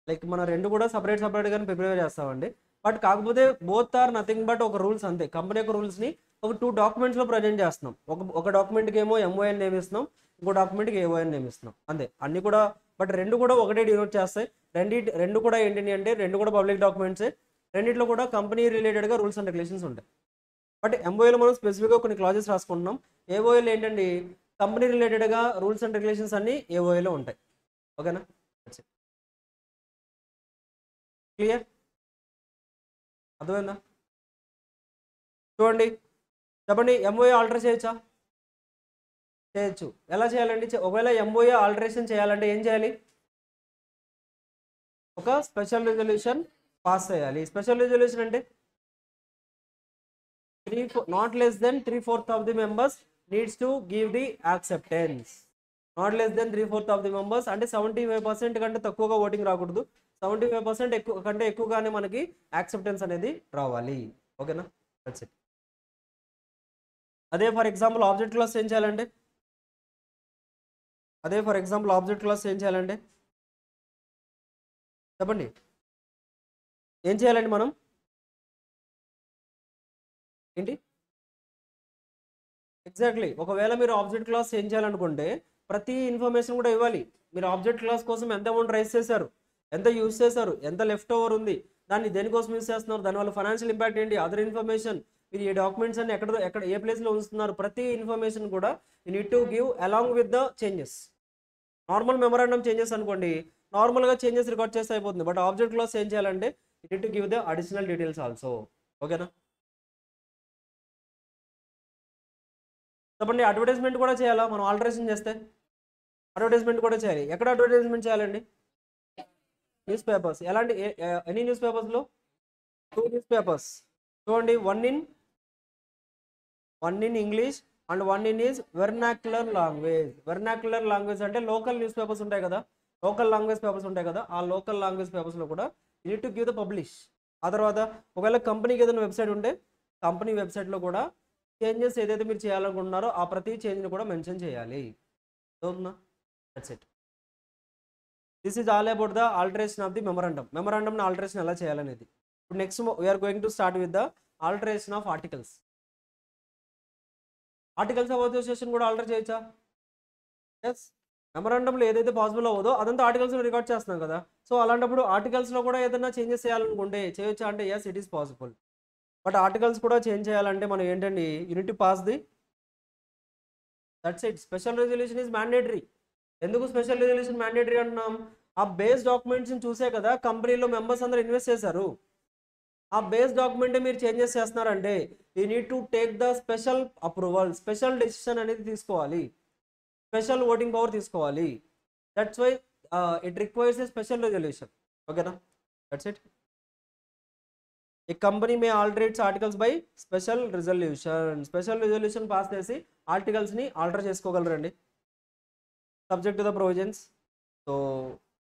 లైక్ మనం రెండు కూడా సపరేట్గానే ప్రిపేర్ చేస్తామండి. బట్ కాకపోతే బోత్ ఆర్ నథింగ్ బట్ ఒక రూల్స్ అంతే. కంపెనీ యొక్క రూల్స్ని ఒక 2 documents లో ప్రజెంట్ చేస్తున్నాం. ఒక డాక్యుమెంట్కి ఏమో MOI అని నేమ్ ఇస్తున్నాం, ఇంకో డాక్యుమెంట్కి AOI అని నేమ్ ఇస్తున్నాం, అంతే. అన్ని కూడా బట్ రెండు కూడా ఒకటే డినోట్ చేస్తాయి. రెండు కూడా ఏంటి అంటే రెండు కూడా పబ్లిక్ డాక్యుమెంట్సే. రెండిట్లో కూడా కంపెనీ రిలేటెడ్గా రూల్స్ అండ్ రెగ్యులేషన్స్ ఉంటాయి. బట్ MOIలో మనం స్పెసిఫిక్గా కొన్ని క్లాజెస్ రాసుకుంటున్నాం. AOIలో ఏంటండి కంపెనీ రిలేటెడ్గా రూల్స్ అండ్ రెగ్యులేషన్స్ అన్ని AOIలో ఉంటాయి. ఓకేనా? క్లియర్? అర్థమైందా? చూడండి, చెప్పండి. MOI ఆల్టర్ చేయొచ్చా? చేయొచ్చు. ఎలా చేయాలండి? ఒకవేళ MOI ఆల్టరేషన్ చేయాలంటే ఏం చేయాలి? ఒక స్పెషల్ రిజల్యూషన్ పాస్ చేయాలి. స్పెషల్ రిజల్యూషన్ అంటే not less than 3/4 of the members needs to give the acceptance. Not less than 3/4 of the members అంటే 75% కంటే తక్కువగా ఓటింగ్ రాకూడదు. 75% కంటే ఎక్కువగానే మనకి యాక్సెప్టెన్స్ అనేది రావాలి. ఓకేనా? That's it. అదే ఫర్ ఎగ్జాంపుల్ ఆబ్జెక్ట్ క్లాస్ ఏం చేయాలంటే చెప్పండి, ఏం చేయాలండి మనం? ఏంటి ఎగ్జాక్ట్లీ? ఒకవేళ మీరు ఆబ్జెక్ట్ క్లాస్ చేంజ్ చేయాలనుకుంటే ప్రతి ఇన్ఫర్మేషన్ కూడా ఇవ్వాలి. మీరు ఆబ్జెక్ట్ క్లాస్ కోసం ఎంత అమౌంట్ రైజ్ చేశారు, ఎంత యూజ్ చేశారు, ఎంత లెఫ్ట్ ఓవర్ ఉంది, దాన్ని దేనికోసం యూజ్ చేస్తున్నారు, దానివల్ల ఫైనాన్షియల్ ఇంపాక్ట్ ఏంటి, అదర్ ఇన్ఫర్మేషన్, మీరు ఈ డాక్యుమెంట్స్ అన్ని ఎక్కడ ఎక్కడ ఏ ప్లేస్లో ఉంచుతున్నారు, ప్రతి ఇన్ఫర్మేషన్ కూడా you need to give along with the changes. Normal memorandum changes అనుకోండి, నార్మల్గా చేంజెస్ రికార్డ్ చేస్తే అయిపోతుంది. బట్ ఆబ్జెక్ట్ క్లాస్ ఏం చేయాలంటే you need to give the additional details also. ఓకేనా? చెప్పండి, అడ్వర్టైజ్మెంట్ కూడా చేయాలా మనం ఆల్టరేషన్ చేస్తే? అడ్వర్టైజ్మెంట్ కూడా చేయాలి. ఎక్కడ అడ్వర్టైజ్మెంట్ చేయాలండి? Newspapers. ఎలాంటి ఎనీ న్యూస్ పేపర్స్లో? 2 న్యూస్ పేపర్స్. చూడండి, one in English and one in is vernacular language. Vernacular language అంటే లోకల్ న్యూస్ పేపర్స్ ఉంటాయి కదా, లోకల్ లాంగ్వేజ్ పేపర్స్ ఉంటాయి కదా, ఆ లోకల్ లాంగ్వేజ్ పేపర్స్లో కూడా you need to give the publish. ఆ తర్వాత ఒకవేళ కంపెనీకి ఏదైనా వెబ్సైట్ ఉంటే కంపెనీ వెబ్సైట్లో కూడా చేంజెస్ ఏదైతే మీరు చేయాలనుకుంటున్నారో ఆ ప్రతి చేంజ్ని కూడా మెన్షన్ చేయాలి. అవుతుందా? That's it. This is all about the alteration of the memorandum. మెమరాండమ్ని ఆల్టరేషన్ ఎలా చేయాలనేది. ఇప్పుడు next we are going to start with the alteration of articles. Articles of association కూడా ఆల్టర్ చేయొచ్చా? ఎస్. మెమరాండంలో ఏదైతే పాసిబుల్ అవ్వదో అదంతా ఆర్టికల్స్లో రికార్డ్ చేస్తున్నాం కదా. సో అలాంటప్పుడు ఆర్టికల్స్లో కూడా ఏదైనా చేంజెస్ చేయాలనుకుంటే చేయొచ్చా అంటే yes, it is possible. But articles కూడా చేంజ్ చేయాలంటే మనం ఏంటండి, unit pass the, that's it. Special resolution is mandatory. ఎందుకు స్పెషల్ రెజల్యూషన్ మ్యాండేటరీ అంటున్నాం? ఆ బేస్ డాక్యుమెంట్స్ని చూసే కదా కంపెనీలో మెంబర్స్ అందరూ ఇన్వెస్ట్ చేశారు. ఆ బేస్ డాక్యుమెంటే మీరు చేంజెస్ చేస్తున్నారంటే you need to take the special approval, special decision అనేది తీసుకోవాలి, స్పెషల్ ఓటింగ్ పవర్ తీసుకోవాలి. That's why it requires a special resolution. ఓకేనా? That's it. A company may alter its articles by special resolution. Special resolution pass చేసి ఆర్టికల్స్ని alter చేసుకోగలరండి, subject to the provisions so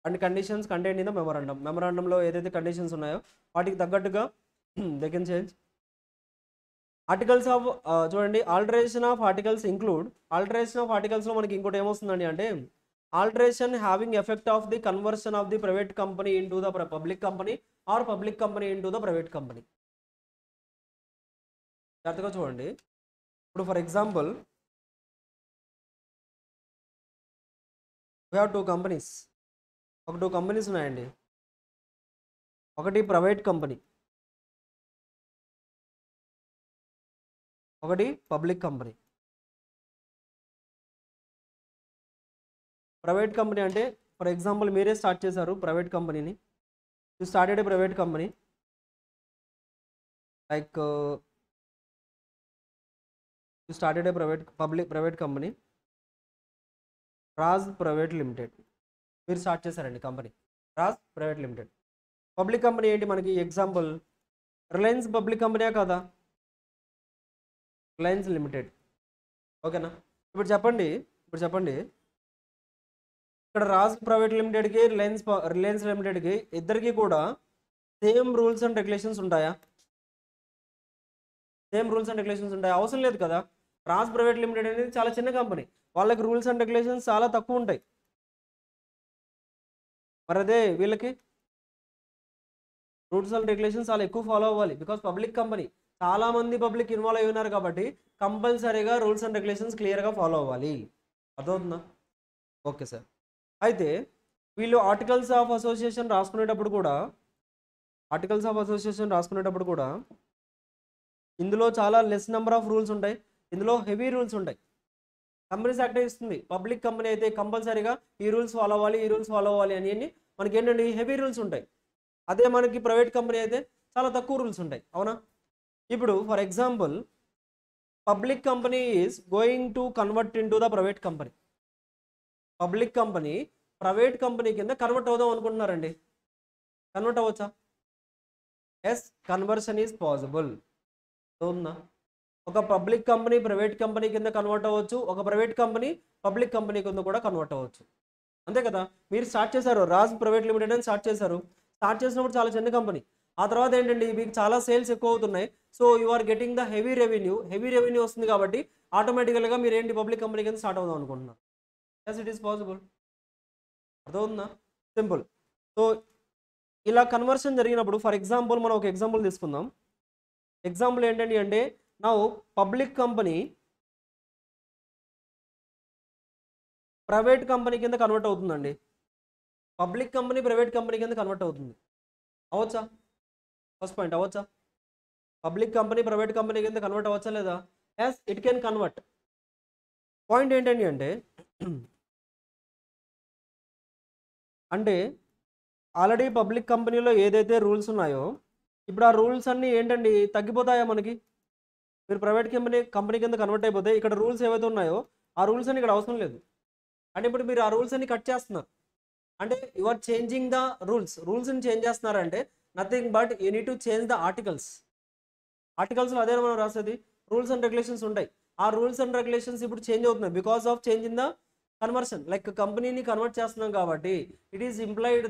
and conditions contained in the memorandum. మెమరాండంలో ఏదైతే conditions ఉన్నాయో వాటికి తగ్గట్టుగా they can change. Articles of చూడండి, alteration of articles include. Alteration of ఆర్టికల్స్లో మనకి ఇంకోటి ఏమొస్తుందండి అంటే alteration having effect of the conversion of the private company into the public company or public company into the private company. జాగ్రత్తగా చూడండి. ఇప్పుడు for example we have 2 companies. ఒక 2 companies ఉన్నాయండి. ఒకటి ప్రైవేట్ కంపెనీ, ఒకటి పబ్లిక్ కంపెనీ. ప్రైవేట్ కంపెనీ అంటే for example మీరే start చేశారు ప్రైవేట్ కంపెనీని. You started a private company like you started a private company Raj private limited. మీరు స్టార్ట్ చేశారండి company Raj private limited. Public company ఏంటి మనకి? ఎగ్జాంపుల్ రిలయన్స్ పబ్లిక్ కంపెనీయా కదా, రిలయన్స్ లిమిటెడ్. ఓకేనా? ఇప్పుడు చెప్పండి ఇక్కడ రాజ్ ప్రైవేట్ లిమిటెడ్కి రిలయన్స్ లిమిటెడ్కి ఇద్దరికి కూడా సేమ్ రూల్స్ అండ్ రెగ్యులేషన్స్ ఉంటాయా? సేమ్ రూల్స్ అండ్ రెగ్యులేషన్స్ ఉంటాయా? అవసరం లేదు కదా. రాజ్ ప్రైవేట్ లిమిటెడ్ అనేది చాలా చిన్న కంపెనీ, వాళ్ళకి రూల్స్ అండ్ రెగ్యులేషన్స్ చాలా తక్కువ ఉంటాయి. మరి అదే వీళ్ళకి రూల్స్ అండ్ రెగ్యులేషన్స్ చాలా ఎక్కువ ఫాలో అవ్వాలి. బికాస్ పబ్లిక్ కంపెనీ, చాలామంది పబ్లిక్ ఇన్వాల్వ్ అయి ఉన్నారు కాబట్టి కంపల్సరీగా రూల్స్ అండ్ రెగ్యులేషన్స్ క్లియర్గా ఫాలో అవ్వాలి. అర్థమవుతుందా? Okay sir. అయితే వీళ్ళు ఆర్టికల్స్ ఆఫ్ అసోసియేషన్ రాసుకునేటప్పుడు కూడా ఇందులో చాలా లెస్ నెంబర్ ఆఫ్ రూల్స్ ఉంటాయి, ఇందులో హెవీ రూల్స్ ఉంటాయి. కంపెనీస్ యాక్ట్ ఇస్తుంది. పబ్లిక్ కంపెనీ అయితే కంపల్సరీగా ఈ రూల్స్ ఫాలో అవ్వాలి అని మనకి ఏంటంటే హెవీ రూల్స్ ఉంటాయి. అదే మనకి ప్రైవేట్ కంపెనీ అయితే చాలా తక్కువ రూల్స్ ఉంటాయి. అవునా? ఇప్పుడు for example public company is going to convert in to the private company. Public company private company కింద కన్వర్ట్ అవుదాం అనుకుంటున్నారండి. కన్వర్ట్ అవ్వచ్చా? Yes, conversion is possible. అవునా? ఒక పబ్లిక్ కంపెనీ ప్రైవేట్ కంపెనీ కింద కన్వర్ట్ అవ్వచ్చు, ఒక ప్రైవేట్ కంపెనీ పబ్లిక్ కంపెనీ కింద కూడా కన్వర్ట్ అవ్వచ్చు. అంతే కదా. మీరు స్టార్ట్ చేశారు రాజ్ ప్రైవేట్ లిమిటెడ్ అని స్టార్ట్ చేసినప్పుడు చాలా చిన్న కంపెనీ. ఆ తర్వాత ఏంటండి మీకు చాలా సేల్స్ ఎక్కువ అవుతున్నాయి. So you are getting the heavy revenue వస్తుంది కాబట్టి ఆటోమేటికల్గా మీరు ఏంటి పబ్లిక్ కంపెనీ కింద స్టార్ట్ అవుదాం అనుకుంటున్నారు. Yes, it is possible. అర్థమవుతుందా? సింపుల్. సో ఇలా కన్వర్షన్ జరిగినప్పుడు ఫర్ ఎగ్జాంపుల్ మనం ఒక ఎగ్జాంపుల్ తీసుకుందాం. ఎగ్జాంపుల్ ఏంటండి అంటే నా పబ్లిక్ కంపెనీ ప్రైవేట్ కంపెనీ కింద కన్వర్ట్ అవుతుందండి. పబ్లిక్ కంపెనీ ప్రైవేట్ కంపెనీ కింద కన్వర్ట్ అవుతుంది. అవ్వచ్చా? ఫస్ట్ పాయింట్, అవ్వచ్చా? పబ్లిక్ కంపెనీ ప్రైవేట్ కంపెనీ కింద కన్వర్ట్ అవ్వచ్చా లేదా? Yes, it can convert. Point ఏంటండి అంటే ఆల్రెడీ పబ్లిక్ కంపెనీలో ఏదైతే రూల్స్ ఉన్నాయో ఇప్పుడు ఆ రూల్స్ అన్నీ ఏంటండి తగ్గిపోతాయా మనకి? మీరు ప్రైవేట్ కంపెనీ కింద కన్వర్ట్ అయిపోతే ఇక్కడ రూల్స్ ఏవైతే ఉన్నాయో ఆ రూల్స్ అన్ని ఇక్కడ అవసరం లేదు. అంటే ఇప్పుడు మీరు ఆ రూల్స్ అన్ని కట్ చేస్తున్నారు. అంటే యు ఆర్ చేంజింగ్ ద రూల్స్ని చేంజ్ చేస్తున్నారంటే nothing but you need to change the ఆర్టికల్స్లో అదే మనం రాసేది రూల్స్ అండ్ రెగ్యులేషన్స్ ఉంటాయి. ఆ రూల్స్ అండ్ రెగ్యులేషన్స్ ఇప్పుడు చేంజ్ అవుతున్నాయి because of change in the conversion. Like కంపెనీని కన్వర్ట్ చేస్తున్నాం కాబట్టి it is implied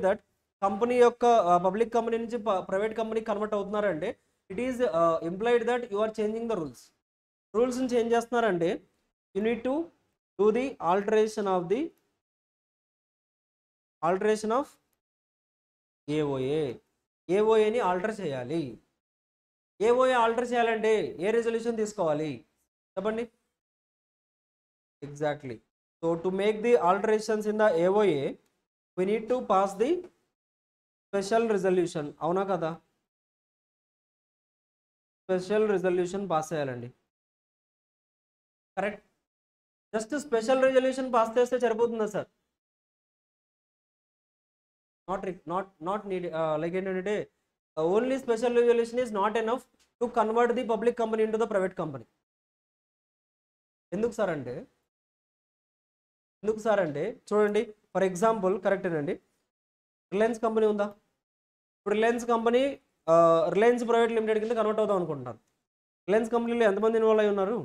that company యొక్క పబ్లిక్ కంపెనీ నుంచి ప్రైవేట్ కంపెనీ కన్వర్ట్ అవుతున్నారంటే it is implied that you are changing the రూల్స్ని చేంజ్ చేస్తున్నారంటే you need to do the alteration of ఏఓఏని alter చేయాలి. ఏఓఏ ఆల్టర్ చేయాలంటే ఏ రెజల్యూషన్ తీసుకోవాలి చెప్పండి? Exactly. So to make the alterations in the AOA we need to pass the special resolution. అవునా కదా? స్పెషల్ రిజల్యూషన్ పాస్ చేయాలండి. Correct. Just special resolution pass చేస్తే సరిపోతుందా సార్? Not need. లైక్ ఏంటంటే only special resolution is not enough to convert the public company into the private company. ఎందుకు sir అంటే చూడండి, for example కరెక్టేనండి, రిలయన్స్ కంపెనీ ఉందా? ఇప్పుడు Reliance company Reliance private limited కింద కన్వర్ట్ అవుదాం అనుకుంటున్నారు. రిలయన్స్ కంపెనీలో ఎంతమంది ఇన్వాల్వ్ అయి ఉన్నారు?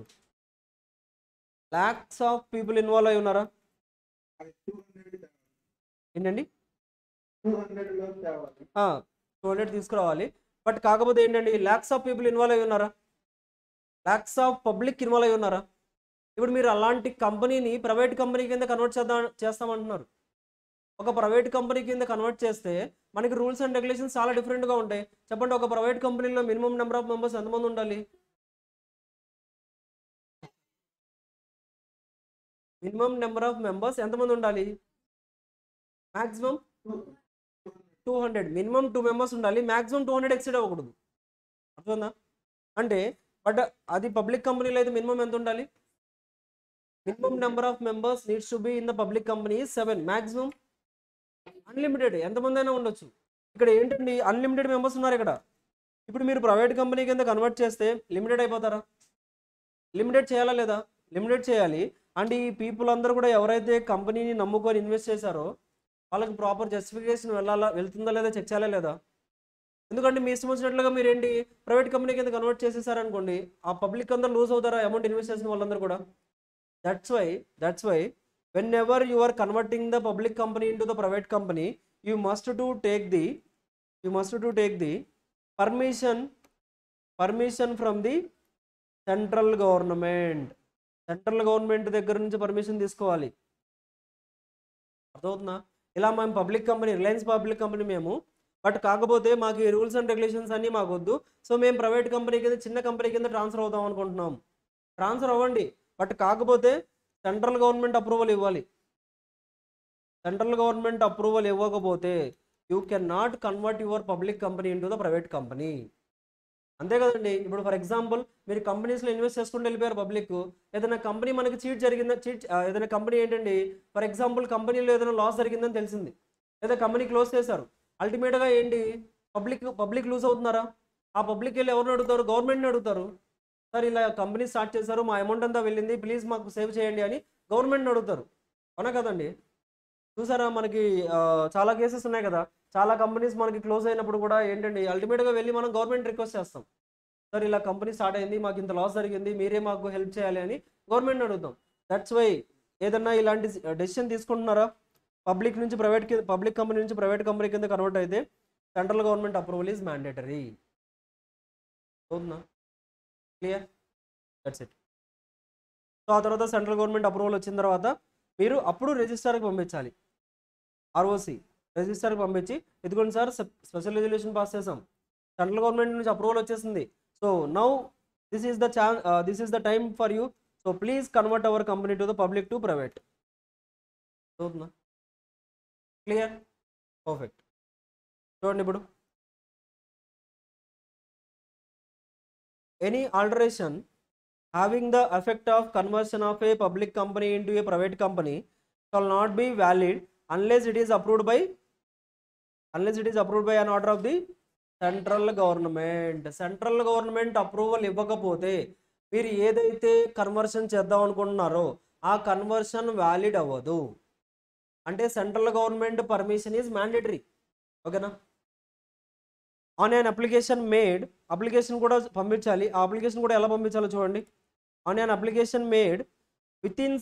లాక్స్ ఆఫ్ పీపుల్ ఇన్వాల్వ్ అయి ఉన్నారా? ఏంటండి? 200 తీసుకురావాలి. బట్ కాకపోతే ఏంటండి, లాక్స్ ఆఫ్ పీపుల్ ఇన్వాల్వ్ అయి ఉన్నారా? లాక్స్ ఆఫ్ పబ్లిక్ ఇన్వాల్వ్ అయి ఉన్నారా? ఇప్పుడు మీరు అలాంటి కంపెనీని ప్రైవేట్ కంపెనీ కింద కన్వర్ట్ చేస్తామంటున్నారు. ఒక ప్రైవేట్ కంపెనీ కింద కన్వర్ట్ చేస్తే మనకి రూల్స్ అండ్ రెగ్యులేషన్స్ చాలా డిఫరెంట్గా ఉంటాయి. చెప్పండి, ఒక ప్రైవేట్ కంపెనీలో మినిమం నెంబర్ ఆఫ్ మెంబర్స్ ఎంతమంది ఉండాలి? ఎంతమంది ఉండాలి? మ్యాక్సిమం 200. మినిమం 2 మెంబర్స్ ఉండాలి, మ్యాక్సిమం 200 ఎక్సీడ్ అవ్వకూడదు. అర్థమవుతుందా? అంటే బట్ అది పబ్లిక్ కంపెనీలో అయితే మినిమం ఎంత ఉండాలి? Minimum number of members needs to be in the public company 7. Maximum unlimited, ఎంతమంది అయినా ఉండొచ్చు. ఇక్కడ ఏంటండి, అన్లిమిటెడ్ మెంబర్స్ ఉన్నారు ఇక్కడ. ఇప్పుడు మీరు ప్రైవేట్ కంపెనీ కింద కన్వర్ట్ చేస్తే లిమిటెడ్ అయిపోతారా? లిమిటెడ్ చేయాలా లేదా? లిమిటెడ్ చేయాలి. అండ్ ఈ పీపుల్ అందరూ కూడా ఎవరైతే కంపెనీని నమ్ముకొని ఇన్వెస్ట్ చేశారో వాళ్ళకి ప్రాపర్ జస్టిఫికేషన్ వెళ్తుందా లేదా చెక్ చేయాలా లేదా? ఎందుకంటే మీ ఇష్టం వచ్చినట్లుగా మీరు ఏంటి ప్రైవేట్ కంపెనీ కింద కన్వర్ట్ చేసేసారనుకోండి, ఆ పబ్లిక్ అందరూ లూజ్ అవుతారా అమౌంట్ ఇన్వెస్ట్ చేసిన వాళ్ళందరూ కూడా? That's why whenever you are converting the public company into the private company, you must to take the permission from the central government దగ్గర నుంచి పర్మిషన్ తీసుకోవాలి. అర్థమవుతుందా? ఇలా మేము public company, Reliance public company మేము, బట్ కాకపోతే మాకు ఈ రూల్స్ అండ్ రెగ్యులేషన్స్ అన్నీ మాకు వద్దు, సో మేము ప్రైవేట్ కంపెనీ కింద చిన్న కంపెనీ కింద ట్రాన్స్ఫర్ అవుదాం అనుకుంటున్నాం. ట్రాన్స్ఫర్ అవ్వండి, బట్ కాకపోతే సెంట్రల్ గవర్నమెంట్ అప్రూవల్ ఇవ్వాలి. సెంట్రల్ గవర్నమెంట్ అప్రూవల్ ఇవ్వకపోతే you can not convert your public company into the private company. అంతే కదండి. ఇప్పుడు ఫర్ ఎగ్జాంపుల్ మీరు కంపెనీస్లో ఇన్వెస్ట్ చేసుకుంటూ వెళ్ళిపోయారు పబ్లిక్, ఏదైనా కంపెనీ మనకి ఏదైనా కంపెనీ ఏంటండి, ఫర్ ఎగ్జాంపుల్ కంపెనీలో ఏదైనా లాస్ జరిగిందని తెలిసింది, లేదా కంపెనీ క్లోజ్ చేశారు, అల్టిమేట్గా ఏంటి పబ్లిక్ లూజ్ అవుతున్నారా? ఆ పబ్లిక్ వెళ్ళి ఎవరిని అడుగుతారు? గవర్నమెంట్ని అడుగుతారు. సార్ ఇలా కంపెనీ స్టార్ట్ చేశారు, మా అమౌంట్ అంతా వెళ్ళింది, ప్లీజ్ మాకు సేవ్ చేయండి అని గవర్నమెంట్ని అడుగుతారు. అవునా కదండి? చూసారా, మనకి చాలా కేసెస్ ఉన్నాయి కదా, చాలా కంపెనీస్ మనకి క్లోజ్ అయినప్పుడు కూడా ఏంటండి అల్టిమేట్గా వెళ్ళి మనం గవర్నమెంట్ రిక్వెస్ట్ చేస్తాం, సార్ ఇలా కంపెనీ స్టార్ట్ అయింది, మాకు ఇంత లాస్ జరిగింది, మీరే మాకు హెల్ప్ చేయాలి అని గవర్నమెంట్ని అడుగుతాం. దట్స్ వై ఏదన్నా ఇలాంటి డెసిషన్ తీసుకుంటున్నారా, పబ్లిక్ కంపెనీ నుంచి ప్రైవేట్ కంపెనీ కింద కన్వర్ట్ అయితే central government approval is mandatory. అవుతుందా? క్లియర్? That's it. సో ఆ తర్వాత సెంట్రల్ గవర్నమెంట్ అప్రూవల్ వచ్చిన తర్వాత మీరు అప్పుడు రిజిస్టర్కి పంపించాలి. ఆర్ఓసి రిజిస్టర్కి పంపించి, ఇదిగోండి సార్ స్పెషల్ రెజల్యూషన్ పాస్ చేసాం, సెంట్రల్ గవర్నమెంట్ నుంచి అప్రూవల్ వచ్చేసింది, so now this is the time for you, so please convert our company to the public to private. అవుతుందా? క్లియర్? పర్ఫెక్ట్. చూడండి ఇప్పుడు any alteration having the effect of conversion of a public company into a private company shall not be valid unless it is approved by an order of the central government approval ఇవ్వకపోతే మీరు ఏదైతే conversion చేద్దాం అనుకుంటున్నారో ఆ conversion valid అవ్వదు. అంటే central government permission is mandatory. ఓకేనా? On an application made, application కూడా పంపించాలి. ఆ అప్లికేషన్ కూడా ఎలా పంపించాలో చూడండి. On an application made within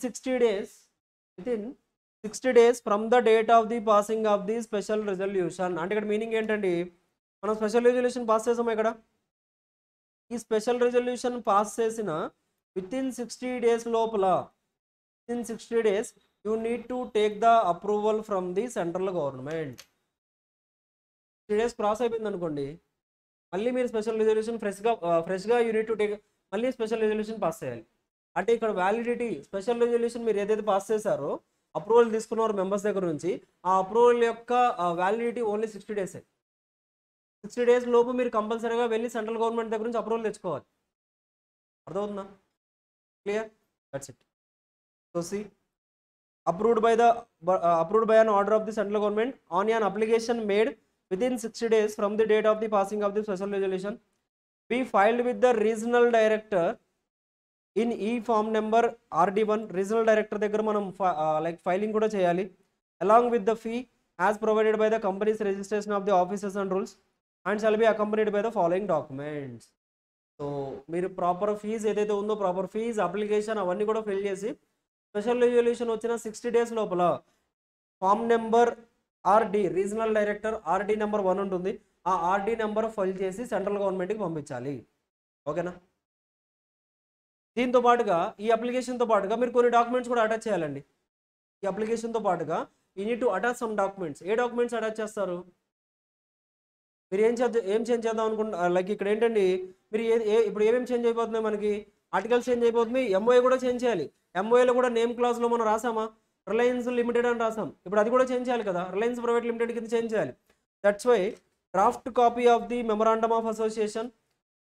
60 days from the date of the passing of the special resolution. అంటే ఇక్కడ మీనింగ్ ఏంటండి, మనం స్పెషల్ రిజల్యూషన్ పాస్ చేసాము. ఇక్కడ ఈ స్పెషల్ రిజల్యూషన్ పాస్ చేసిన వితిన్ 60 days లోపల, within 60 days you need to take the approval from the central government. 60 days cross అయిపోయింది అనుకోండి, మళ్ళీ మీరు స్పెషల్ రిజల్యూషన్ ఫ్రెష్గా యూ నీడ్ టు టేక్, మళ్ళీ స్పెషల్ రిజల్యూషన్ పాస్ చేయాలి. అంటే ఇక్కడ వ్యాలిడిటీ, స్పెషల్ రిజల్యూషన్ మీరు ఏదైతే పాస్ చేశారో, అప్రూవల్ తీసుకున్నారు మెంబర్స్ దగ్గర నుంచి, ఆ అప్రూవల్ యొక్క వ్యాలిడిటీ ఓన్లీ 60 days. 60 days లోపు మీరు కంపల్సరీగా వెళ్ళి సెంట్రల్ గవర్నమెంట్ దగ్గర నుంచి అప్రూవల్ తెచ్చుకోవాలి. అర్థమవుతుందా? Clear? That's it. So C, approved by an order of the central government on an application made within 60 days from the date of the passing of the special resolution be filed with the regional director in e-form number RD1. regional director దగ్గర మనం like filing కూడా చేయాలి. along with the fee as provided by the company's registration of the officers and rules and shall be accompanied by the following documents. So మీరు proper fee ఏదైతే ఉందో, proper fee, application అవన్నీ కూడా fill చేసి special resolution వచ్చిన 60 days లోపల form number RD, regional director RD number 1 ఉంటుంది, ఆ RD నెంబర్ ఫైల్ చేసి సెంట్రల్ గవర్నమెంట్కి పంపించాలి. ఓకేనా? దీంతో పాటుగా, ఈ అప్లికేషన్తో పాటుగా మీరు కొన్ని డాక్యుమెంట్స్ కూడా అటాచ్ చేయాలండి. ఈ అప్లికేషన్తో పాటుగా you need to attach some documents. A documents attach చేస్తారు? మీరు ఏం చేంజ్ చేద్దాం అనుకుంటున్నారు? లైక్ ఇక్కడ ఏంటండి, మీరు ఇప్పుడు ఏమేమి చేంజ్ అయిపోతున్నాయి, మనకి ఆర్టికల్స్ చేంజ్ అయిపోతుంది, MOA కూడా చేంజ్ చేయాలి. MOAలో కూడా నేమ్ క్లాజ్లో మనం రాసామా, రిలయన్స్ లిమిటెడ్ అని రాసాం. ఇప్పుడు అది కూడా చేంజ్ చేయాలి కదా, రిలయన్స్ ప్రైవేట్ లిమిటెడ్ కింద చేంజ్ చేయాలి. That's why draft copy of the memorandum of association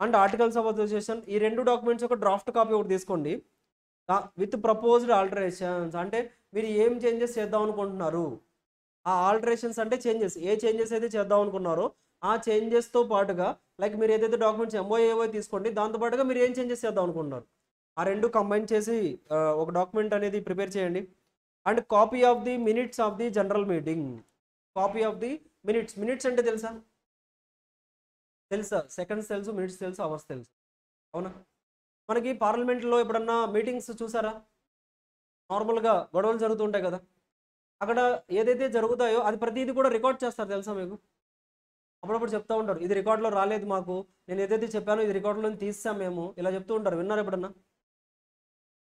and articles of association, ఈ 2 డాక్యుమెంట్స్ ఒక డ్రాఫ్ట్ కాపీ ఒకటి తీసుకోండి విత్ ప్రపోజ్డ్ ఆల్టరేషన్స్. అంటే మీరు ఏం చేంజెస్ చేద్దాం అనుకుంటున్నారు, ఆ ఆల్టరేషన్స్ అంటే చేంజెస్, ఏ చేంజెస్ అయితే చేద్దాం అనుకున్నారో ఆ చేంజెస్తో పాటుగా, లైక్ మీరు ఏదైతే డాక్యుమెంట్స్ MOA తీసుకోండి, దాంతోపాటుగా మీరు ఏం చేంజెస్ చేద్దాం అనుకుంటున్నారు ఆ 2 కంబైన్ చేసి ఒక డాక్యుమెంట్ అనేది ప్రిపేర్ చేయండి. And copy of the minutes of the general meeting. Copy of the minutes అంటే తెలుసా? సెకండ్స్ తెలుసు, మినిట్స్ తెలుసు, అవర్స్ తెలుసు. అవునా? మనకి పార్లమెంట్లో ఎప్పుడన్నా మీటింగ్స్ చూసారా? నార్మల్గా గొడవలు జరుగుతుంటాయి కదా, అక్కడ ఏదైతే జరుగుతాయో అది ప్రతిదీ కూడా రికార్డ్ చేస్తారు. తెలుసా మీకు? అప్పుడప్పుడు చెప్తూ ఉంటారు, ఇది రికార్డులో రాలేదు మాకు, నేను ఏదైతే చెప్పానో ఇది రికార్డులో తీసాం మేము, ఇలా చెప్తూ ఉంటారు. విన్నారు ఎప్పుడన్నా?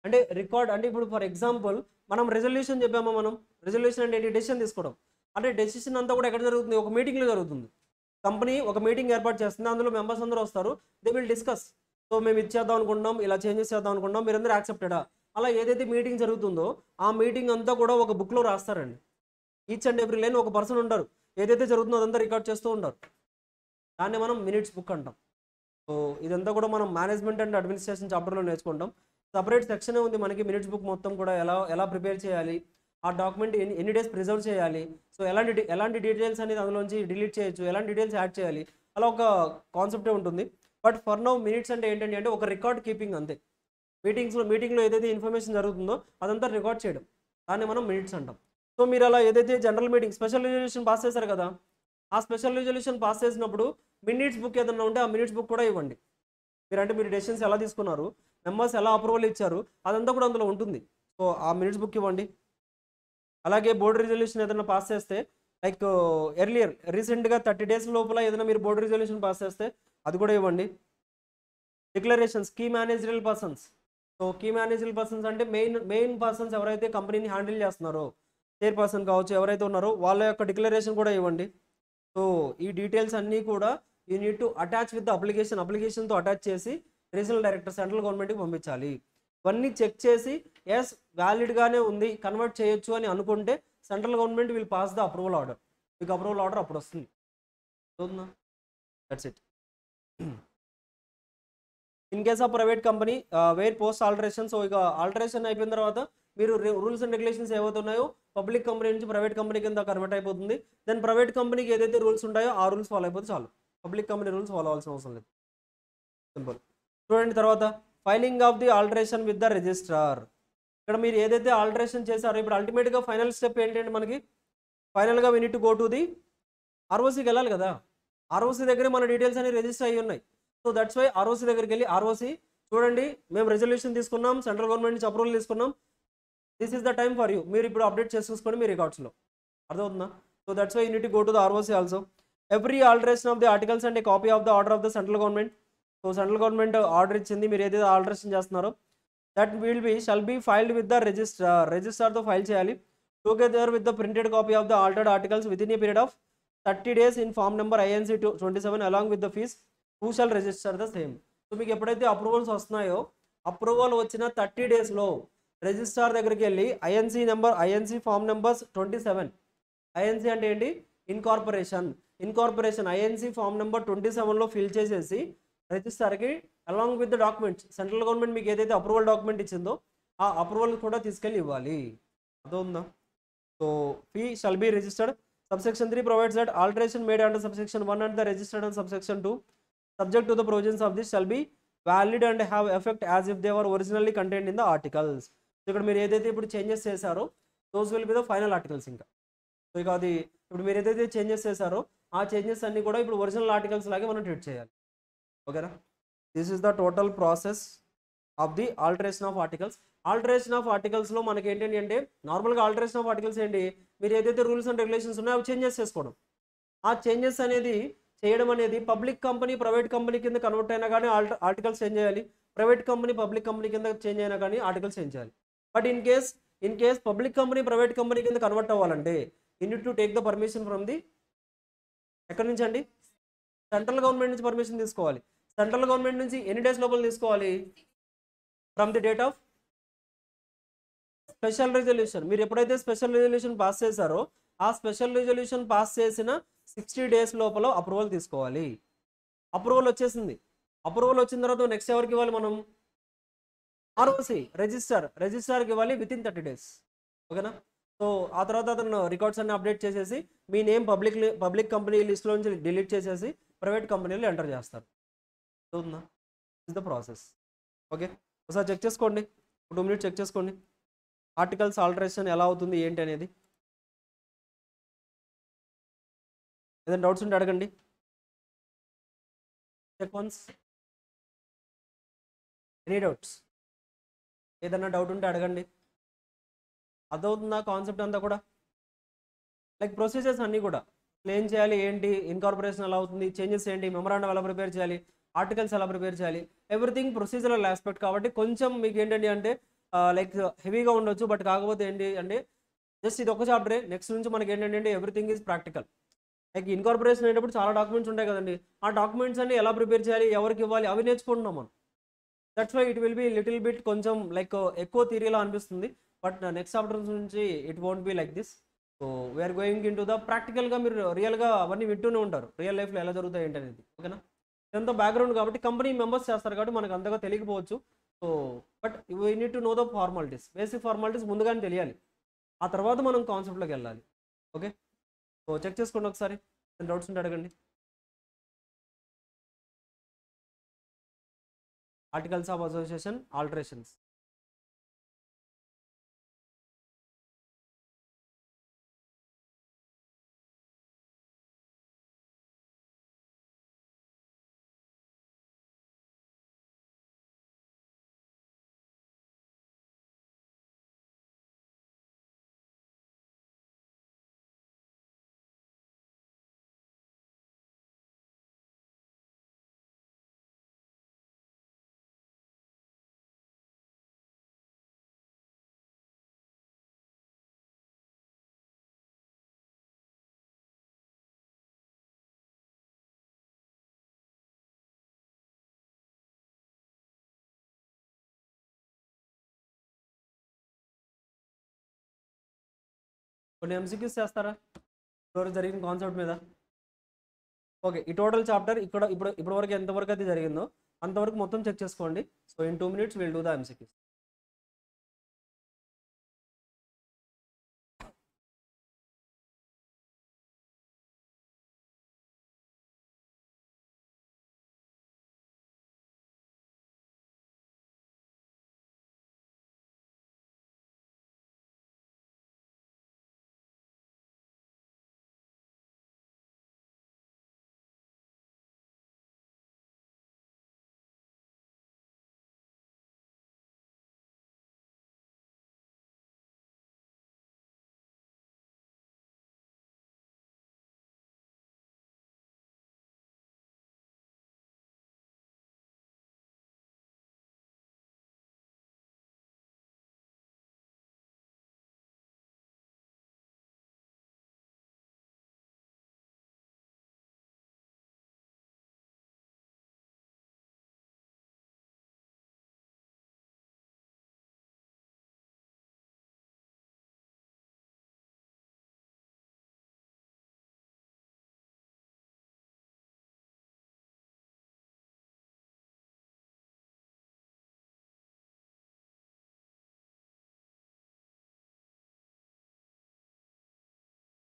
అంటే రికార్డ్ అంటే ఇప్పుడు ఫర్ ఎగ్జాంపుల్ మనం రెజల్యూషన్ చెప్పామా, మనం రెజల్యూషన్ అంటే ఏంటి? డెసిషన్ తీసుకోవడం. అంటే డెసిషన్ అంతా కూడా ఎక్కడ జరుగుతుంది? ఒక మీటింగ్లో జరుగుతుంది. కంపెనీ ఒక మీటింగ్ ఏర్పాటు చేస్తుంది, అందులో మెంబర్స్ అందరూ వస్తారు, దే విల్ డిస్కస్. సో మేము ఇది చేద్దాం అనుకుంటున్నాం, ఇలా చేంజెస్ చేద్దాం అనుకుంటున్నాం, మీరందరూ యాక్సెప్టెడా? అలా ఏదైతే మీటింగ్ జరుగుతుందో ఆ మీటింగ్ అంతా కూడా ఒక బుక్లో రాస్తారండి. ఈచ్ అండ్ ఎవ్రీ లైన్ ఒక పర్సన్ ఉంటారు, ఏదైతే జరుగుతుందో అదంతా రికార్డ్ చేస్తూ ఉంటారు. దాన్ని మనం మినిట్స్ బుక్ అంటాం. సో ఇదంతా కూడా మనం మేనేజ్మెంట్ అండ్ అడ్మినిస్ట్రేషన్ చాప్టర్లో నేర్చుకుంటాం. సపరేట్ సెక్షనే ఉంది మనకి మినిట్స్ బుక్ మొత్తం కూడా ఎలా ప్రిపేర్ చేయాలి, ఆ డాక్యుమెంట్ ఎన్ని డేస్ ప్రిజర్వ్ చేయాలి, సో ఎలాంటి డీటెయిల్స్ అనేది అందులోంచి డిలీట్ చేయొచ్చు, ఎలాంటి డీటెయిల్స్ యాడ్ చేయాలి, అలా ఒక కాన్సెప్టే ఉంటుంది. బట్ ఫర్ నౌ మినిట్స్ అంటే ఏంటంటే అంటే ఒక రికార్డ్ కీపింగ్ అంతే. మీటింగ్లో ఏదైతే ఇన్ఫర్మేషన్ జరుగుతుందో అదంతా రికార్డ్ చేయడం, దాన్ని మనం మినిట్స్ అంటాం. సో మీరు అలా ఏదైతే general meeting special resolution pass చేశారు కదా, ఆ స్పెషల్ రిజల్యూషన్ పాస్ చేసినప్పుడు మినిట్స్ బుక్ ఏదన్నా ఉంటే ఆ మినిట్స్ బుక్ కూడా ఇవ్వండి. మీరు డెసిషన్స్ ఎలా తీసుకున్నారు, మెంబర్స్ ఎలా అప్రూవల్ ఇచ్చారు, అదంతా కూడా అందులో ఉంటుంది. సో ఆ మినిట్స్ బుక్ ఇవ్వండి. అలాగే బోర్డు రిజల్యూషన్ ఏదైనా పాస్ చేస్తే, లైక్ రీసెంట్గా 30 days లోపల ఏదైనా మీరు బోర్డు రిజల్యూషన్ పాస్ చేస్తే అది కూడా ఇవ్వండి. Declarations, key managerial persons. So key managerial persons అంటే మెయిన్ పర్సన్స్ ఎవరైతే కంపెనీని హ్యాండిల్ చేస్తున్నారో, చైర్పర్సన్ కావచ్చు, ఎవరైతే ఉన్నారో వాళ్ళ యొక్క డిక్లరేషన్ కూడా ఇవ్వండి. సో ఈ డీటెయిల్స్ అన్నీ కూడా you need to attach with the అప్లికేషన్తో అటాచ్ చేసి రీజనల్ డైరెక్టర్ సెంట్రల్ గవర్నమెంట్కి పంపించాలి. ఇవన్నీ చెక్ చేసి ఎస్ వ్యాలిడ్గానే ఉంది, కన్వర్ట్ చేయొచ్చు అని అనుకుంటే central government will pass the approval order. మీకు అప్రూవల్ ఆర్డర్ అప్పుడు వస్తుంది. That's it. In case of private company wear post alteration, so ఇక ఆల్టరేషన్ అయిపోయిన తర్వాత మీరు రూల్స్ అండ్ రెగ్యులేషన్స్ ఏవైతే ఉన్నాయో పబ్లిక్ కంపెనీ నుంచి ప్రైవేట్ కంపెనీ కింద కన్వర్ట్ అయిపోతుంది. దెన్ ప్రైవేట్ కంపెనీకి ఏదైతే రూల్స్ ఉంటాయో ఆ రూల్స్ ఫాలో అయిపోతే చాలు, పబ్లిక్ కంపెనీ రూల్స్ ఫాలో అవ్వాల్సిన అవసరం లేదు. సింపుల్. చూడండి తర్వాత filing of the alteration with the registrar. ఇక్కడ మీరు ఏదైతే ఆల్టరేషన్ చేశారో ఇప్పుడు అల్టిమేట్గా ఫైనల్ స్టెప్ ఏంటంటే మనకి ఫైనల్గా we need to go to the ఆర్ఓసీకి వెళ్ళాలి కదా. ఆర్ఓసీ దగ్గర మన డీటెయిల్స్ అన్ని రిజిస్టర్ అయ్యి ఉన్నాయి. సో దట్స్ వై ఆర్ఓసీ దగ్గరికి వెళ్ళి ఆర్ఓసీ చూడండి మేము రెజల్యూషన్ తీసుకున్నాం, సెంట్రల్ గవర్నమెంట్ నుంచి అప్రూవల్ తీసుకున్నాం, this is the time for you, మీరు ఇప్పుడు అప్డేట్ చేసుకోండి మీ రికార్డ్స్లో. అర్థమవుతుందా? So that's why you need to go to the ROC also. Every alteration of the articles and a copy of the order of the central government. So central government order ఇచ్చింది, మీరు ఏదైతే alteration చేస్తున్నారో that shall be filed with the రిజిస్ట్రార్తో file చేయాలి. Together with the printed copy of the altered articles within a period of 30 days in form number INC 27 along with the fees who shall register the same. So మీకు ఎప్పుడైతే approvals వస్తున్నాయో approval వచ్చిన 30 daysలో registrar దగ్గరికి వెళ్ళి INC form numbers 27, INC అంటే ఏంటి incorporation INC form number 27లో fill చేసేసి రిజిస్ట్రార్కి along with the documents central government మీకు ఏదైతే అప్రూవల్ డాక్యుమెంట్ ఇచ్చిందో ఆ అప్రూవల్ కూడా తీసుకెళ్ళి ఇవ్వాలి. అర్థవుందా? So fee shall be registered. Subsection 3 provides that alteration made under subsection 1 and the registered under subsection 2 subject to the provisions of this shall be valid and have effect as if they were originally contained in the articles. So ఇక్కడ మీరు ఏదైతే ఇప్పుడు changes చేశారో those will be the final articles. ఇంకా so ఇక అది ఇప్పుడు మీరు ఏదైతే చేంజెస్ చేశారో ఆ చేంజెస్ అన్ని కూడా ఇప్పుడు ఒరిజినల్ ఆర్టికల్స్ లాగే మనం ట్రీట్ చేయాలి. ఓకేనా? This is the total process of the alteration of articles. Alteration of ఆర్టికల్స్లో మనకి ఏంటంటే అంటే నార్మల్గా ఆల్టరేషన్ ఆఫ్ ఆర్టికల్స్ ఏంటి, మీరు ఏదైతే రూల్స్ అండ్ రెగ్యులేషన్స్ ఉన్నాయో అవి చేంజెస్ చేసుకోవడం. ఆ చేంజెస్ అనేది చేయడం అనేది పబ్లిక్ కంపెనీ ప్రైవేట్ కంపెనీ కింద కన్వర్ట్ అయినా కానీ ఆర్టికల్స్ చేంజ్ చేయాలి, ప్రైవేట్ కంపెనీ పబ్లిక్ కంపెనీ కింద చేంజ్ అయినా కానీ ఆర్టికల్స్ చేంజ్ చేయాలి. But in case public company private company కింద కన్వర్ట్ అవ్వాలంటే you need to take the permission from the ఎక్కడి నుంచి అండి, సెంట్రల్ గవర్నమెంట్ నుంచి పర్మిషన్ తీసుకోవాలి. సెంట్రల్ గవర్నమెంట్ నుంచి ఎన్ని డేస్ లోపల తీసుకోవాలి, from the date of special resolution. మీరు ఎప్పుడైతే స్పెషల్ రిజల్యూషన్ పాస్ చేశారో ఆ స్పెషల్ రిజల్యూషన్ పాస్ చేసిన 60 days లోపల అప్రూవల్ తీసుకోవాలి. అప్రూవల్ వచ్చేసింది, అప్రూవల్ వచ్చిన తర్వాత నెక్స్ట్ ఎవరికి ఇవ్వాలి మనం, ఆర్ఓసి రిజిస్ట్రార్కి ఇవ్వాలి విత్ ఇన్ 30 days. ఓకేనా? సో ఆ తర్వాత అతను రికార్డ్స్ అన్ని అప్డేట్ చేసేసి మీ నేమ్ పబ్లిక్ కంపెనీ లిస్ట్లో నుంచి డిలీట్ చేసేసి ప్రైవేట్ కంపెనీలో ఎంటర్ చేస్తారు. అవుతుందా? Is the process. ఓకే, ఒకసారి చెక్ చేసుకోండి, 2 minutes చెక్ చేసుకోండి ఆర్టికల్స్ ఆల్టరేషన్ ఎలా అవుతుంది ఏంటి అనేది. ఏదైనా డౌట్స్ ఉంటే అడగండి. Check once. Any doubts? ఏదైనా డౌట్ ఉంటే అడగండి. అర్థమవుతుందా కాన్సెప్ట్ అంతా కూడా? లైక్ ప్రొసీజర్స్ అన్నీ కూడా ఏం చేయాలి, ఏంటి, ఇన్కార్పొరేషన్ ఎలా అవుతుంది, చేంజెస్ ఏంటి, మెమరాండం ఎలా ప్రిపేర్ చేయాలి, ఆర్టికల్స్ ఎలా ప్రిపేర్ చేయాలి, ఎవ్రీథింగ్ ప్రొసీజరల్ ఆస్పెక్ట్. కాబట్టి కొంచెం మీకు ఏంటండి అంటే లైక్ హెవీగా ఉండొచ్చు, బట్ కాకపోతే ఏంటి అంటే జస్ట్ ఇది ఒక చాప్టరే. నెక్స్ట్ నుంచి మనకి ఏంటంటే everything is practical. Like incorporation అయ్యేటప్పుడు చాలా డాక్యుమెంట్స్ ఉంటాయి కదండి, ఆ డాక్యుమెంట్స్ అన్ని ఎలా ప్రిపేర్ చేయాలి, ఎవరికి ఇవ్వాలి, అవి నేర్చుకుంటున్నాం మనం. That's why it will be little bit కొంచెం లైక్ ఎక్కువ థియరీలా అనిపిస్తుంది, బట్ నెక్స్ట్ చాప్టర్ నుంచి it won't be like this. So we're going in to the ప్రాక్టికల్గా మీరు రియల్గా అవన్నీ వింటూనే ఉంటారు, రియల్ లైఫ్లో ఎలా జరుగుతాయి ఏంటనేది. ఓకేనా? ఇదంతా బ్యాక్గ్రౌండ్ కాబట్టి కంపెనీ మెంబర్స్ చేస్తారు కాబట్టి మనకు అంతగా తెలియకపోవచ్చు. So but we need to know the formalities, basic formalities ముందుగానే తెలియాలి, ఆ తర్వాత మనం కాన్సెప్ట్లోకి వెళ్ళాలి. ఓకే, సో చెక్ చేసుకోండి ఒకసారి, డౌట్స్ ఉంటే అడగండి. Articles of association alterations. కొన్ని ఎంసీక్యూస్ చేస్తారా ఇప్పటివరకు జరిగిన కాన్సెప్ట్ మీద? ఓకే, ఈ టోటల్ చాప్టర్ ఇక్కడ ఇప్పుడు వరకు ఎంతవరకు అయితే జరిగిందో అంతవరకు మొత్తం చెక్ చేసుకోండి. So in 2 minutes will do the MCQs.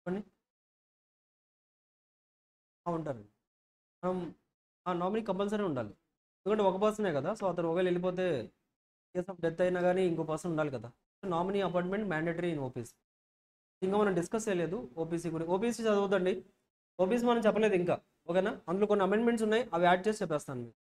చెప్పండి. ఉంటారండి. మనం ఆ నామినీ కంపల్సరీ ఉండాలి. ఎందుకంటే ఒక పర్సనే కదా, సో అతను ఒకవేళ వెళ్ళిపోతే కేస్ ఆఫ్ డెత్ అయినా కానీ ఇంకో పర్సన్ ఉండాలి కదా. Nominee appointment mandatory in OPC. ఇంకా మనం డిస్కస్ చేయలేదు ఓపీసీ గురించి. ఓపీసీ చదవద్దండి, ఓపీసీ మనం చెప్పలేదు ఇంకా. ఓకేనా, అందులో కొన్ని అమెండ్మెంట్స్ ఉన్నాయి, అవి యాడ్ చేసి చెప్పేస్తాను మీకు.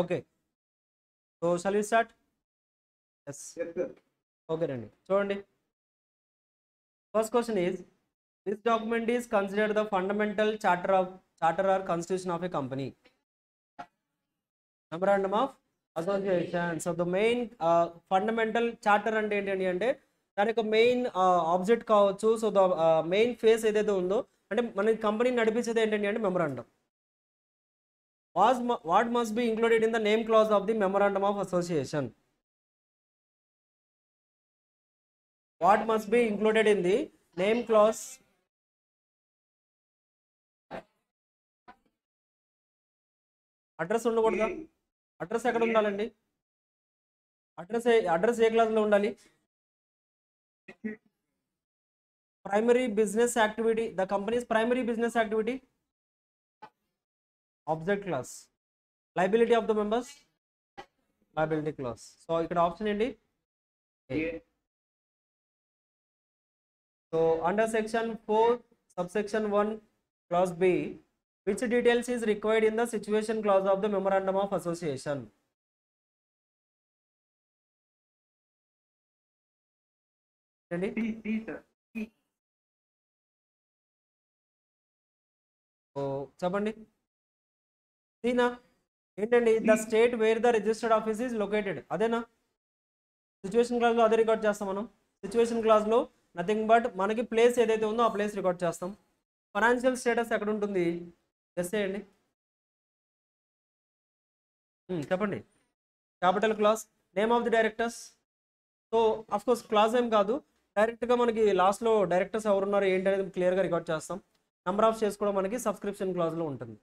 Okay, so shall we start? Yes, Yes, sir. Okay అండి. చూడండి, first question is this document is considered the fundamental charter or constitution of a company. Memorandum of association. So the main fundamental charter అంటే ఏంటండి అంటే దాని యొక్క మెయిన్ object కావచ్చు. So the main face ఏదైతే ఉందో అంటే మన కంపెనీ నడిపించేది ఏంటండి అంటే memorandum. What must be included in the name clause of the memorandum of association? What must be included in the name clause? Address ఉండకూడదా? అడ్రస్ ఎక్కడ ఉండాలండి? అడ్రస్ ఏ క్లాస్లో ఉండాలి? Primary business activity, the company's primary business activity, object class. Liability of the members, liability class. So ఇక్కడ option ఏంటి? A. So under section 4 subsection 1 clause B, which details is required in the situation clause of the memorandum of association? ఏంటి? C, sir. C. So చెప్పండి. సీనా ఏంటండి? The state where the registered office is located. అదేనా? Situation క్లాస్లో అదే record చేస్తాం మనం. Situation క్లాస్లో nothing but మనకి ప్లేస్ ఏదైతే ఉందో ఆ ప్లేస్ రికార్డ్ చేస్తాం. ఫైనాన్షియల్ స్టేటస్ ఎక్కడ ఉంటుంది? గెస్ చేయండి. చెప్పండి. Capital class. Name of the directors. So of course class ఏం కాదు, డైరెక్ట్గా మనకి లాస్ట్లో డైరెక్టర్స్ ఎవరున్నారో ఏంటి అనేది క్లియర్గా రికార్డ్ చేస్తాం. నెంబర్ ఆఫ్ షేర్స్ కూడా మనకి సబ్స్క్రిప్షన్ క్లాజ్లో ఉంటుంది.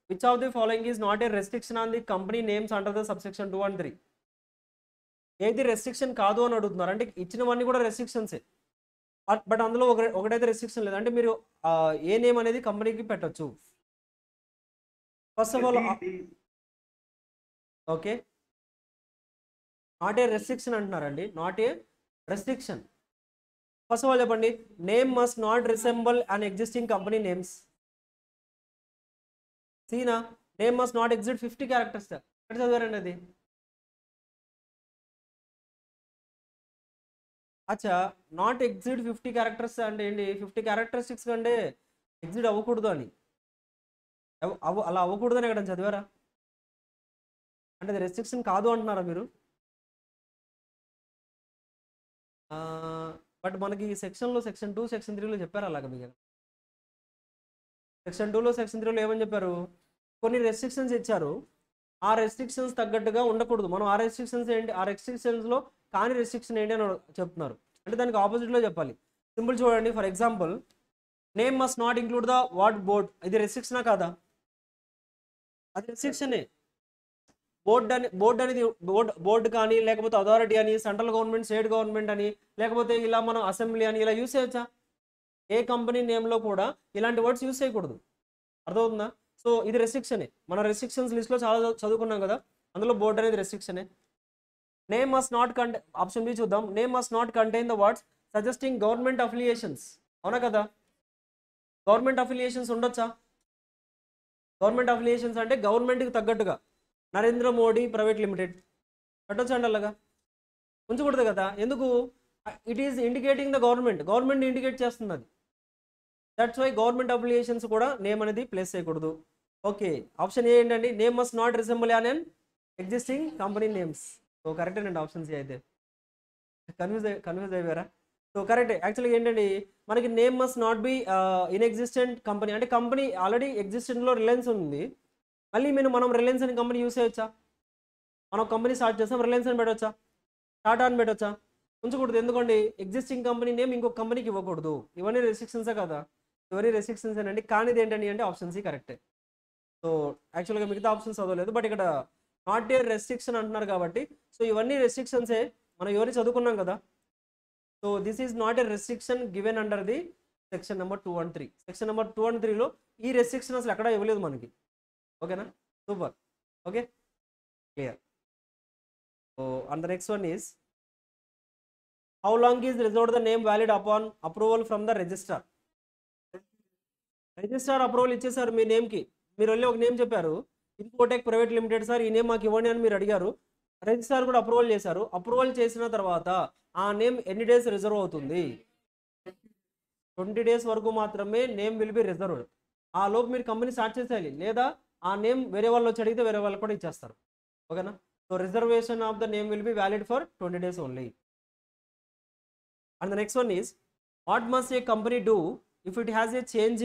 Which of the following is not a restriction on the company names under the subsection 2 and 3? ఏది రెస్ట్రిక్షన్ కాదు అని అడుగుతున్నారు. అంటే ఇచ్చినవన్నీ కూడా రెస్ట్రిక్షన్సే, బట్ అందులో ఒకటైతే రెస్ట్రిక్షన్ లేదు. అంటే మీరు ఏ నేమ్ అనేది కంపెనీకి పెట్టచ్చు. First of all okay, not a restriction అంటున్నారండి. Not a restriction. First of all చెప్పండి, name must not resemble an existing company names. సీనా name must not exceed 50 characters. ఎక్కడ చదివారండి అది? అచ్చా, నాట్ ఎగ్జిట్ 50 క్యారెక్టర్స్ అంటే ఏంటి? 50 క్యారెక్టరిస్టిక్స్ కంటే ఎగ్జిట్ అవ్వకూడదు అని, అలా అవ్వకూడదని ఎక్కడ చదివారా? అంటే అది రెస్ట్రిక్షన్ కాదు అంటున్నారా మీరు? బట్ మనకి ఈ సెక్షన్లో సెక్షన్ 2 సెక్షన్ 3లో చెప్పారు అలాగా. మీకు సెక్షన్ 2లో సెక్షన్ 3లో ఏమని చెప్పారు? కొన్ని రెస్ట్రిక్షన్స్ ఇచ్చారు. ఆ రెస్ట్రిక్షన్స్ తగ్గట్టుగా ఉండకూడదు. మనం ఆ రెస్ట్రిక్షన్స్ ఏంటి, ఆ రెస్ట్రిక్షన్స్లో కానీ రెస్ట్రిక్షన్ ఏంటి అని చెప్తున్నారు. అంటే దానికి ఆపోజిట్లో చెప్పాలి. సింపుల్ చూడండి, for example name must not include the ward board. ఇది రెస్ట్రిక్షనా కాదా? అది రెస్ట్రిక్షనే. బోర్డ్ అనేది బోర్డు కానీ లేకపోతే అథారిటీ అని, సెంట్రల్ గవర్నమెంట్, స్టేట్ గవర్నమెంట్ అని, లేకపోతే ఇలా మనం అసెంబ్లీ అని ఇలా యూస్ చేయొచ్చా? ఏ కంపెనీ నేమ్లో కూడా ఇలాంటి వర్డ్స్ యూస్ చేయకూడదు. అర్థమవుతుందా? సో ఇది రెస్ట్రిక్షనే. మన రెస్ట్రిక్షన్స్ లిస్ట్లో చాలా చదువుకున్నాం కదా, అందులో బోర్డ్ అనేది రెస్ట్రిక్షనే. Name must not option B చూద్దాం. Name must not contain the words suggesting government affiliations. అవునా కదా? గవర్నమెంట్ అఫిలియేషన్స్ ఉండొచ్చా? గవర్నమెంట్ అఫిలియేషన్స్ అంటే గవర్నమెంట్కి తగ్గట్టుగా నరేంద్ర మోడీ ప్రైవేట్ లిమిటెడ్ పెట్టొచ్చు అండి. అలాగా ఉంచకూడదు కదా. ఎందుకు? It is indicating the government indicate చేస్తుంది అది. దట్స్ వై గవర్నమెంట్ అఫిలియేషన్స్ కూడా నేమ్ అనేది ప్లేస్ చేయకూడదు. ఓకే, ఆప్షన్ ఏ ఏంటండి? Name must not resemble on an existing company names. So కరెక్టేనండి ఆప్షన్ సి. అయితే కన్ఫ్యూజ్ అయిపోయారా? So correct. యాక్చువల్గా ఏంటండి, మనకి name must not be in existent company. అంటే కంపెనీ ఆల్రెడీ ఎగ్జిస్టెంట్లో రిలయన్స్ ఉంది, మళ్ళీ మనం రిలయన్స్ అని కంపెనీ యూస్ చేయొచ్చా? మనం కంపెనీ స్టార్ట్ చేస్తాం, రిలయన్స్ అని పెట్టవచ్చా? టాటా అని పెట్టవచ్చా? ఉంచకూడదు. ఎందుకండి? ఎగ్జిస్టింగ్ కంపెనీ నేమ్ ఇంకొక కంపెనీకి ఇవ్వకూడదు. ఇవన్నీ రెస్ట్రిక్షన్సే కదా. ఇవన్నీ రెస్ట్రిక్షన్స్ అండి. కానీ ఇది ఏంటండి అంటే ఆప్షన్ సి కరెక్టే. సో యాక్చువల్గా మిగతా ఆప్షన్స్ చదవలేదు, బట్ ఇక్కడ నాట్ ఏ రెస్ట్రిక్షన్ అంటున్నారు కాబట్టి సో ఇవన్నీ రెస్ట్రిక్షన్సే. మనం ఇవన్నీ చదువుకున్నాం కదా. So this is not a restriction given under the section number 2 and 3. Section number 2 and 3లో ఈ రెస్ట్రిక్షన్ అసలు ఎక్కడా ఇవ్వలేదు మనకి. ఓకేనా? Super. Okay, clear. So and the next one is how long is reserved the name valid upon approval from the registrar. Registrar approval ఇచ్చేసారు మీ నేమ్కి. మీరు వెళ్ళి ఒక నేమ్ చెప్పారు, ఇన్ఫోటెక్ ప్రైవేట్ లిమిటెడ్ సార్ ఈ నేమ్ మాకు ఇవ్వండి అని మీరు అడిగారు. రిజిస్ట్రార్ కూడా అప్రూవల్ చేశారు. అప్రూవల్ చేసిన తర్వాత ఆ నేమ్ ఎన్ని డేస్ రిజర్వ్ అవుతుంది? 20 డేస్ వరకు మాత్రమే నేమ్ విల్ బి రిజర్వ్డ్. ఆ లోపు మీరు కంపెనీ స్టార్ట్ చేసేయాలి, లేదా ఆ నేమ్ వేరే వాళ్ళు వచ్చి అడిగితే వేరే వాళ్ళు కూడా ఇచ్చేస్తారు. ఓకేనా? So reservation of the name will be valid for 20 days only. And the next one is, what must a company do if it has a change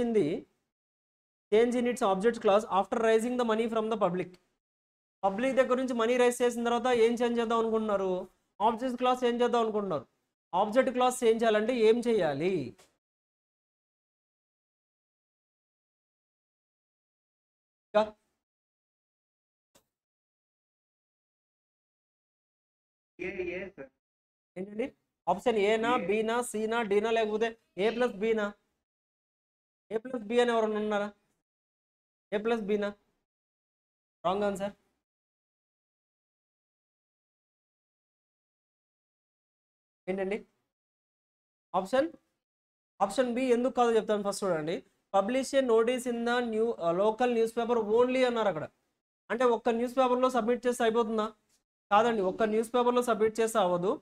in its object clause after raising the money from the public? Public దగ్గర నుంచి money rise చేసిన తర్వాత ఏం change చేద్దాం అనుకుంటున్నారు? Object class change చేద్దాం అనుకుంటున్నారు. Object class change చేయాలంటే ఏం చేయాలి? సార్. ఏంటండి? ఆప్షన్ ఏనా, బీనా, సీనా, డీనా, లేకపోతే ఏ ప్లస్ బీనా? ఏ ప్లస్ బి అని ఎవరైనా ఉన్నారా? ఏ ప్లస్ బీనా? Wrong answer. ఏంటండి ఆప్షన్ బి. ఎందుకు కాదో చెప్తాను. ఫస్ట్ చూడండి, publish a notice in the local newspaper only అన్నారు అక్కడ. అంటే ఒక్క న్యూస్ పేపర్లో సబ్మిట్ చేస్తే అయిపోతుందా? కాదండి, ఒక్క న్యూస్ పేపర్లో సబ్మిట్ చేస్తే అవ్వదు.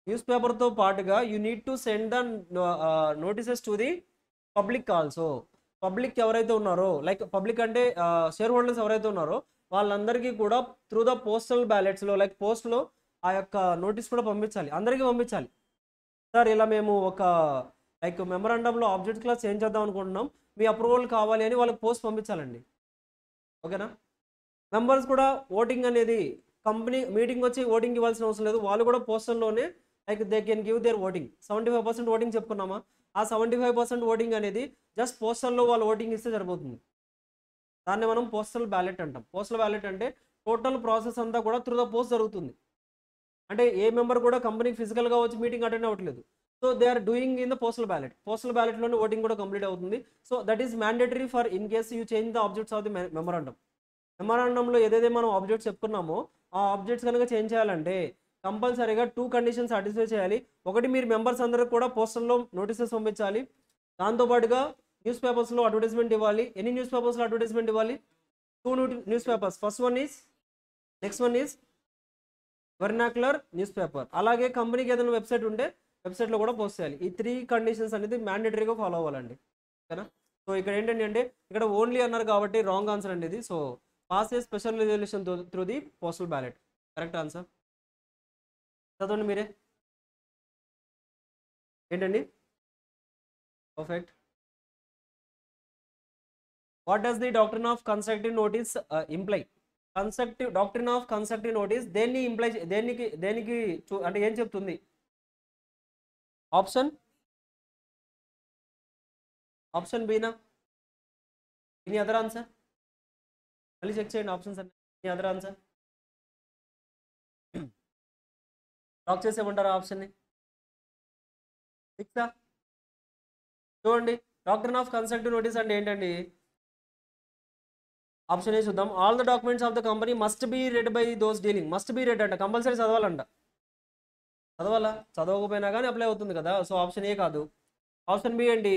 న్యూస్ పేపర్తో పాటుగా you need to send the notices to the public also. Public ఎవరైతే ఉన్నారో, లైక్ పబ్లిక్ అంటే షేర్ హోల్డర్స్ ఎవరైతే ఉన్నారో వాళ్ళందరికీ కూడా త్రూ ద పోస్టల్ బ్యాలెట్స్లో, లైక్ పోస్ట్లో ఆ యొక్క నోటీస్ కూడా పంపించాలి, అందరికీ పంపించాలి. సార్ ఇలా మేము ఒక లైక్ మెమరాండంలో ఆబ్జెక్ట్ క్లాస్ చేంజ్ చేద్దాం అనుకుంటున్నాం, మీ అప్రూవల్ కావాలి అని వాళ్ళకి పోస్ట్ పంపించాలండి. ఓకేనా? మెంబర్స్ కూడా ఓటింగ్ అనేది, కంపెనీ మీటింగ్ వచ్చి ఓటింగ్ ఇవ్వాల్సిన అవసరం లేదు. వాళ్ళు కూడా పోస్టల్లోనే like they can give their voting. 75% voting చెప్పుకున్నామా? ఆ 75% ఓటింగ్ అనేది జస్ట్ పోస్టల్లో వాళ్ళు ఓటింగ్ ఇస్తే సరిపోతుంది. దాన్ని మనం పోస్టల్ బ్యాలెట్ అంటాం. పోస్టల్ బ్యాలెట్ అంటే టోటల్ ప్రాసెస్ అంతా కూడా త్రూ ద పోస్ట్ జరుగుతుంది. అంటే ఏ మెంబర్ కూడా కంపెనీకి ఫిజికల్గా వచ్చి మీటింగ్ అటెండ్ అవ్వట్లేదు. So they are doing in the postal ballot. Postal బ్యాలెట్లోనే ఓటింగ్ కూడా కంప్లీట్ అవుతుంది. So that is mandatory for in case you change the objects of the memorandum. మెమరాండంలో ఏదైతే మనం ఆబ్జెక్ట్స్ చెప్పుకున్నామో ఆ ఆబ్జెక్ట్స్ కనుక చేంజ్ చేయాలంటే కంపల్సరీగా 2 కండిషన్స్ సాటిస్ఫై చేయాలి. ఒకటి, మీరు మెంబర్స్ అందరికి కూడా పోస్టల్లో నోటీసెస్ పంపించాలి. దాంతోపాటుగా న్యూస్ పేపర్స్లో అడ్వర్టైజ్మెంట్ ఇవ్వాలి. ఎన్ని న్యూస్ పేపర్స్లో అడ్వర్టైజ్మెంట్ ఇవ్వాలి? 2 news papers. First one is, next one is vernacular news paper. అలాగే కంపెనీకి ఏదైనా వెబ్సైట్ ఉంటే వెబ్సైట్లో కూడా పోస్ట్ చేయాలి. ఈ 3 కండిషన్స్ అనేది మ్యాండేటరీగా ఫాలో అవ్వాలండి. ఓకేనా? సో ఇక్కడ ఏంటంటే అంటే ఇక్కడ ఓన్లీ అన్నారు కాబట్టి రాంగ్ ఆన్సర్ అండి ఇది. So pass a special resolution through the postal ballot. Correct answer. చదవండి మీరే. ఏంటండి? Perfect. What does the doctrine of constructive notice imply? Doctrine of constructive notice దేన్ని ఇంప్లై, దేనికి అంటే ఏం చెప్తుంది? ఆప్షన్ బీనా? Any other answer? మళ్ళీ చెక్ చేయండి ఆప్షన్స్ అన్ని. Any other answer? లాక్ చేసేమంటారా ఆప్షన్ని? ఫిక్సా? చూడండి, డాక్ట్రిన్ ఆఫ్ కన్స్ట్రక్టివ్ నోటీస్ అంటే ఏంటండి? ఆప్షన్ ఏ చూద్దాం. All the documents of the company must be read by those dealing. Must be read అంట, కంపల్సరీ చదవాలంట. చదవాలా? చదవకపోయినా కానీ అప్లై అవుతుంది కదా. సో ఆప్షన్ ఏ కాదు. ఆప్షన్ బి అండి,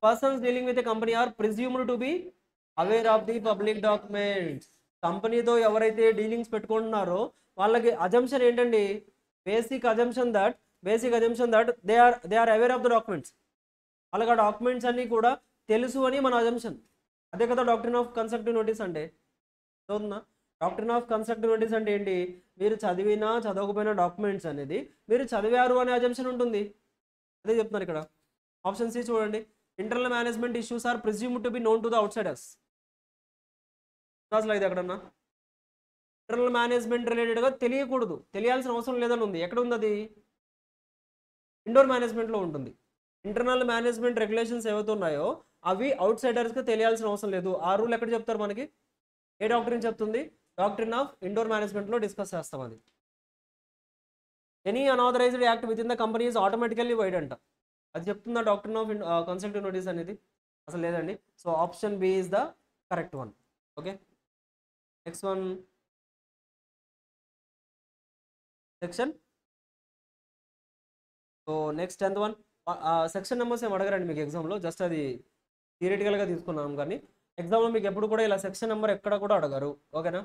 persons dealing with a company are presumed to be aware of the public documents. కంపెనీతో ఎవరైతే డీలింగ్స్ పెట్టుకుంటున్నారో వాళ్ళకి అజంప్షన్ ఏంటండి? Basic assumption that they are aware of the documents. వాళ్ళకి ఆ డాక్యుమెంట్స్ అన్నీ కూడా తెలుసు అని మన అజంప్షన్. అదే కదా డాక్ట్రిన్ ఆఫ్ కన్స్ట్రక్టివ్ నోటీస్ అంటే. చదువుతున్నా? డాక్ట్రిన్ ఆఫ్ కన్స్ట్రక్టివ్ నోటీస్ అంటే ఏంటి? మీరు చదివినా చదవకపోయినా డాక్యుమెంట్స్ అనేది మీరు చదివారు అనే అజంప్షన్ ఉంటుంది. అదే చెప్తున్నారు ఇక్కడ. ఆప్షన్ సి చూడండి, internal management issues are presumed to be known to the outsiders. అసలు ఇది ఎక్కడన్నా ఇంటర్నల్ మేనేజ్మెంట్ రిలేటెడ్గా తెలియకూడదు, తెలియాల్సిన అవసరం లేదని ఉంది. ఎక్కడ ఉంది అది? ఇండోర్ మేనేజ్మెంట్లో ఉంటుంది. ఇంటర్నల్ మేనేజ్మెంట్ రెగ్యులేషన్స్ ఏవైతే ఉన్నాయో అవి అవుట్ సైడర్స్కి తెలియాల్సిన అవసరం లేదు. ఆ రూల్ ఎక్కడ చెప్తారు మనకి? ఏ డాక్టరీన్ చెప్తుంది? డాక్టరీన్ ఆఫ్ ఇండోర్ మేనేజ్మెంట్లో డిస్కస్ చేస్తాం అది. Any unauthorised act within the company is automatically void అంట. అది చెప్తుందా డాక్టరీన్ ఆఫ్ కన్స్ట్రక్టివ్ నోటీస్ అనేది? అసలు లేదండి. So option B is the correct one. Okay, next one section. So next 10th one. Section numbers ఏం అడగరండి మీకు ఎగ్జామ్లో, జస్ట్ అది థియరిటికల్గా తీసుకున్నాం. కానీ ఎగ్జామ్లో మీకు ఎప్పుడు కూడా ఇలా సెక్షన్ నెంబర్ ఎక్కడ కూడా అడగరు. ఓకేనా,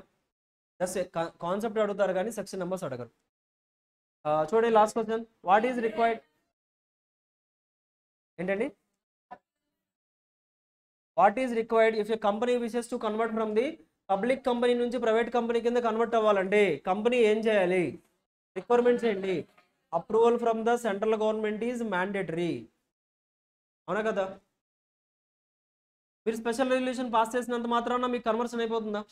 జస్ట్ కాన్సెప్ట్ అడుగుతారు కానీ సెక్షన్ నెంబర్స్ అడగరు. చూడండి last question, what is required ఏంటండి, what is required if a company wishes to convert from the public company నుంచి ప్రైవేట్ కంపెనీ కింద కన్వర్ట్ అవ్వాలంటే కంపెనీ ఏం చేయాలి, రిక్వైర్మెంట్స్ ఏంటి, approval from the central government is mandatory. అవునా కదా, మీరు స్పెషల్ రెజల్యూషన్ పాస్ చేసినంత మాత్రాన మీకు కన్వర్షన్ అయిపోతుందా,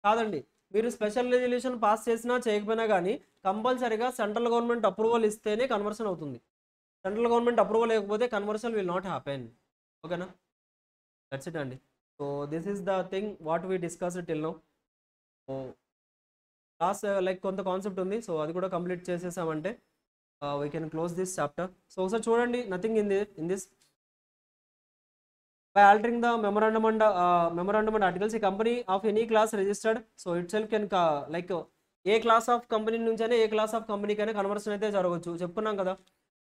కాదండి. మీరు స్పెషల్ రెజల్యూషన్ పాస్ చేసినా చేయకపోయినా కానీ కంపల్సరీగా సెంట్రల్ గవర్నమెంట్ అప్రూవల్ ఇస్తేనే కన్వర్షన్ అవుతుంది. సెంట్రల్ గవర్నమెంట్ అప్రూవల్ లేకపోతే కన్వర్షన్ విల్ నాట్ హ్యాపెన్. ఓకేనా, దట్స్ ఇట్ అండి. So this is the thing what we discuss till now. So last like కొంత కాన్సెప్ట్ ఉంది, సో అది కూడా కంప్లీట్ చేసేసామంటే we can close this chapter. So ఒకసారి చూడండి, nothing in this. By altering the memorandum and articles, a company of any class registered, so itself can like A class of company నుంచైనా ఏ class of కంపెనీకైనా conversion అయితే జరగవచ్చు. చెప్పుకున్నాం కదా,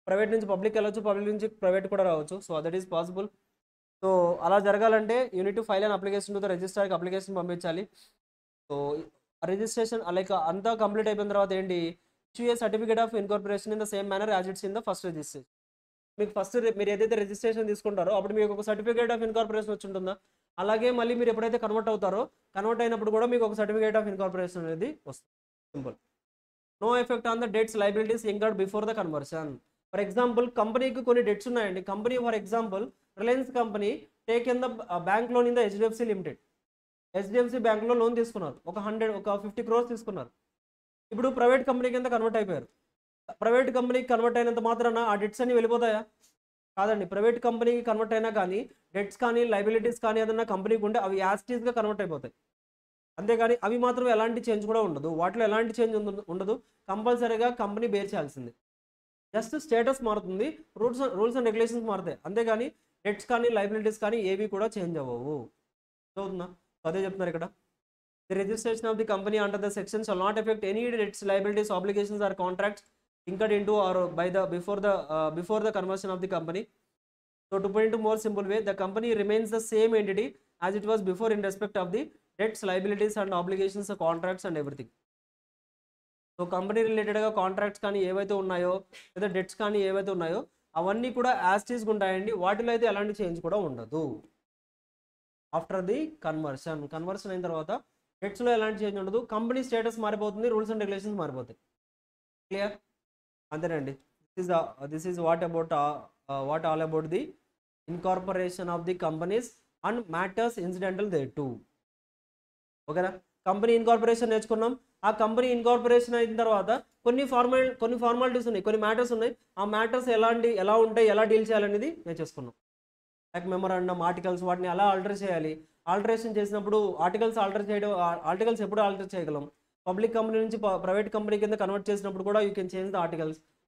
private నుంచి public వెళ్ళొచ్చు, public నుంచి ప్రైవేట్ కూడా రావచ్చు. So that is possible. So అలా జరగాలంటే you need to file and application to the రిజిస్టర్కి అప్లికేషన్ పంపించాలి. సో రిజిస్ట్రేషన్ లైక్ అంతా కంప్లీట్ అయిపోయిన తర్వాత ఏంటి, issue a certificate of incorporation in the same manner as it's in the first registration. మీకు first మీరు ఏదైతే రిజిస్ట్రేషన్ తీసుకుంటారో అప్పుడు మీకు ఒక సర్టిఫికేట్ ఆఫ్ ఇన్కార్పొరేషన్ వచ్చి ఉంటుందా, అలాగే మళ్ళీ మీరు ఎప్పుడైతే కన్వర్ట్ అవుతారో కన్వర్ట్ అయినప్పుడు కూడా మీకు ఒక సర్టిఫికేట్ ఆఫ్ ఇన్కార్పొరేషన్ అనేది వస్తుంది. Simple. No effect on the debts liabilities incurred before the conversion. For example కంపెనీకి కొన్ని డెట్స్ ఉన్నాయండి. Company for example Reliance company take in the bank loan in the HDFC limited. HDFC బ్యాంక్లో లోన్ తీసుకున్నారు, ఒక 50 crores తీసుకున్నారు. ఇప్పుడు ప్రైవేట్ కంపెనీ కింద కన్వర్ట్ అయిపోయారు. ప్రైవేట్ కంపెనీకి కన్వర్ట్ అయినంత మాత్రాన ఆ డెట్స్ అన్ని వెళ్ళిపోతాయా, కాదండి. ప్రైవేట్ కంపెనీకి కన్వర్ట్ అయినా కానీ డెట్స్ కానీ లైబిలిటీస్ కానీ ఏదన్నా కంపెనీకి ఉంటే అవి యాస్టీస్గా కన్వర్ట్ అయిపోతాయి. అంతేగాని అవి మాత్రం ఎలాంటి చేంజ్ కూడా ఉండదు, వాటిలో ఎలాంటి చేంజ్ ఉండదు. కంపల్సరీగా కంపెనీ బేర్ చేయాల్సింది. జస్ట్ స్టేటస్ మారుతుంది, రూల్స్ అండ్ రెగ్యులేషన్స్ మారుతాయి. అంతేగాని డెట్స్ కానీ లైబిలిటీస్ కానీ ఏవి కూడా చేంజ్ అవ్వవు. చదువుతుందా, అదే చెప్తున్నారు ఇక్కడ. The registration of the company under the section shall not effect any debts liabilities obligations or contracts incurred into or by the before the conversion of the company. So to put it in more simple way, the company remains the same entity as it was before in respect of the debts, liabilities and obligations, contracts and everything. So company రిలేటెడ్గా contracts కానీ ఏవైతే ఉన్నాయో లేదా debts కానీ ఏవైతే ఉన్నాయో అవన్నీ కూడా యాస్టీస్గా ఉంటాయండి. వాటిలో అయితే ఎలాంటి చేంజ్ కూడా ఉండదు. ఆఫ్టర్ ది కన్వర్షన్ అయిన తర్వాత డెట్స్లో ఎలాంటి చేంజ్ ఉండదు. కంపెనీ స్టేటస్ మారిపోతుంది, రూల్స్ అండ్ రెగ్యులేషన్స్ మారిపోతాయి. క్లియర్, అంతేనండి. This is what all about the incorporation of the companies and matters incidental thereto. ఓకేనా, కంపెనీ ఇన్కార్పొరేషన్ నేర్చుకున్నాం. ఆ కంపెనీ ఇన్కార్పొరేషన్ అయిన తర్వాత కొన్ని ఫార్మాలిటీస్ ఉన్నాయి, కొన్ని మ్యాటర్స్ ఉన్నాయి. ఆ మ్యాటర్స్ ఎలా ఉంటాయి, ఎలా డీల్ చేయాలనేది నేర్చేసుకున్నాం. లైక్ మెమరాండం, ఆర్టికల్స్, వాటిని ఎలా ఆల్టర్ చేయాలి. ఆల్టరేషన్ చేసినప్పుడు ఆర్టికల్స్ ఎప్పుడు ఆల్టర్ చేయగలం. పబ్లిక్ కంపెనీ నుంచి ప్రైవేట్ కంపెనీ కింద కన్వర్ట్ చేసినప్పుడు కూడా you can change the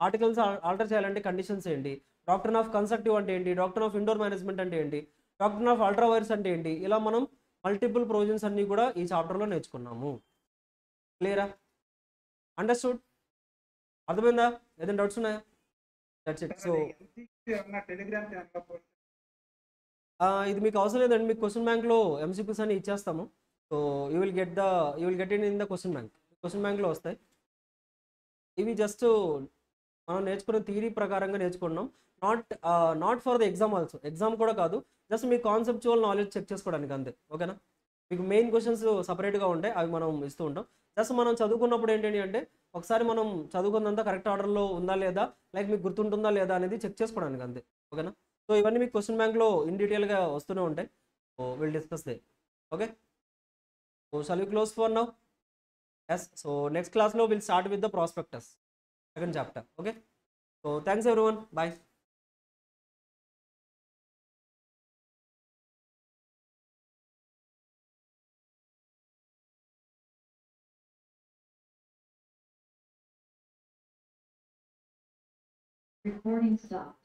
articles alter చేయాలంటే కండిషన్స్ ఏంటి, డాక్టర్ ఆఫ్ కన్స్ట్రక్టివ్ అంటే ఏంటి, డాక్టర్ ఆఫ్ ఇండోర్ మేనేజ్మెంట్ అంటే ఏంటి, డాక్టర్ ఆఫ్ అల్ట్రా వైర్స్ అంటే ఏంటి, ఇలా మనం మల్టిపుల్ ప్రొవిజన్స్ అన్ని కూడా ఈ చాప్టర్లో నేర్చుకున్నాము. క్లియరా, అండర్స్టూడ్, అర్థమైందా, ఏదైనా డౌట్స్ ఉన్నాయా? That's it. సో ఇది మీకు అవసరం లేదండి, మీకు క్వశ్చన్ బ్యాంక్లో ఎంసీక్యూస్ అని ఇచ్చేస్తాము. So you will get in the question బ్యాంక్లో వస్తాయి. ఇవి జస్ట్ మనం నేర్చుకున్న థియరీ ప్రకారంగా నేర్చుకున్నాం. Not for the exam also, exam కూడా కాదు, జస్ట్ మీ కాన్సెప్చువల్ నాలెడ్జ్ చెక్ చేసుకోవడానికి అంతే. ఓకేనా, మీకు మెయిన్ క్వశ్చన్స్ సపరేట్గా ఉంటాయి, అవి మనం ఇస్తూ ఉంటాం. జస్ట్ మనం చదువుకున్నప్పుడు ఏంటంటే అంటే ఒకసారి మనం చదువుకున్నంత కరెక్ట్ ఆర్డర్లో ఉందా లేదా, లైక్ మీకు గుర్తుంటుందా లేదా అనేది చెక్ చేసుకోవడానికి అంతే. ఓకేనా, సో ఇవన్నీ మీకు క్వశ్చన్ బ్యాంక్లో ఇన్ డీటెయిల్గా వస్తూనే ఉంటాయి. So will discuss they. Okay, so shall we close for now? Yes, so next class lo we'll start with the prospectus, second chapter. Okay, so thanks everyone, bye. Recording stopped.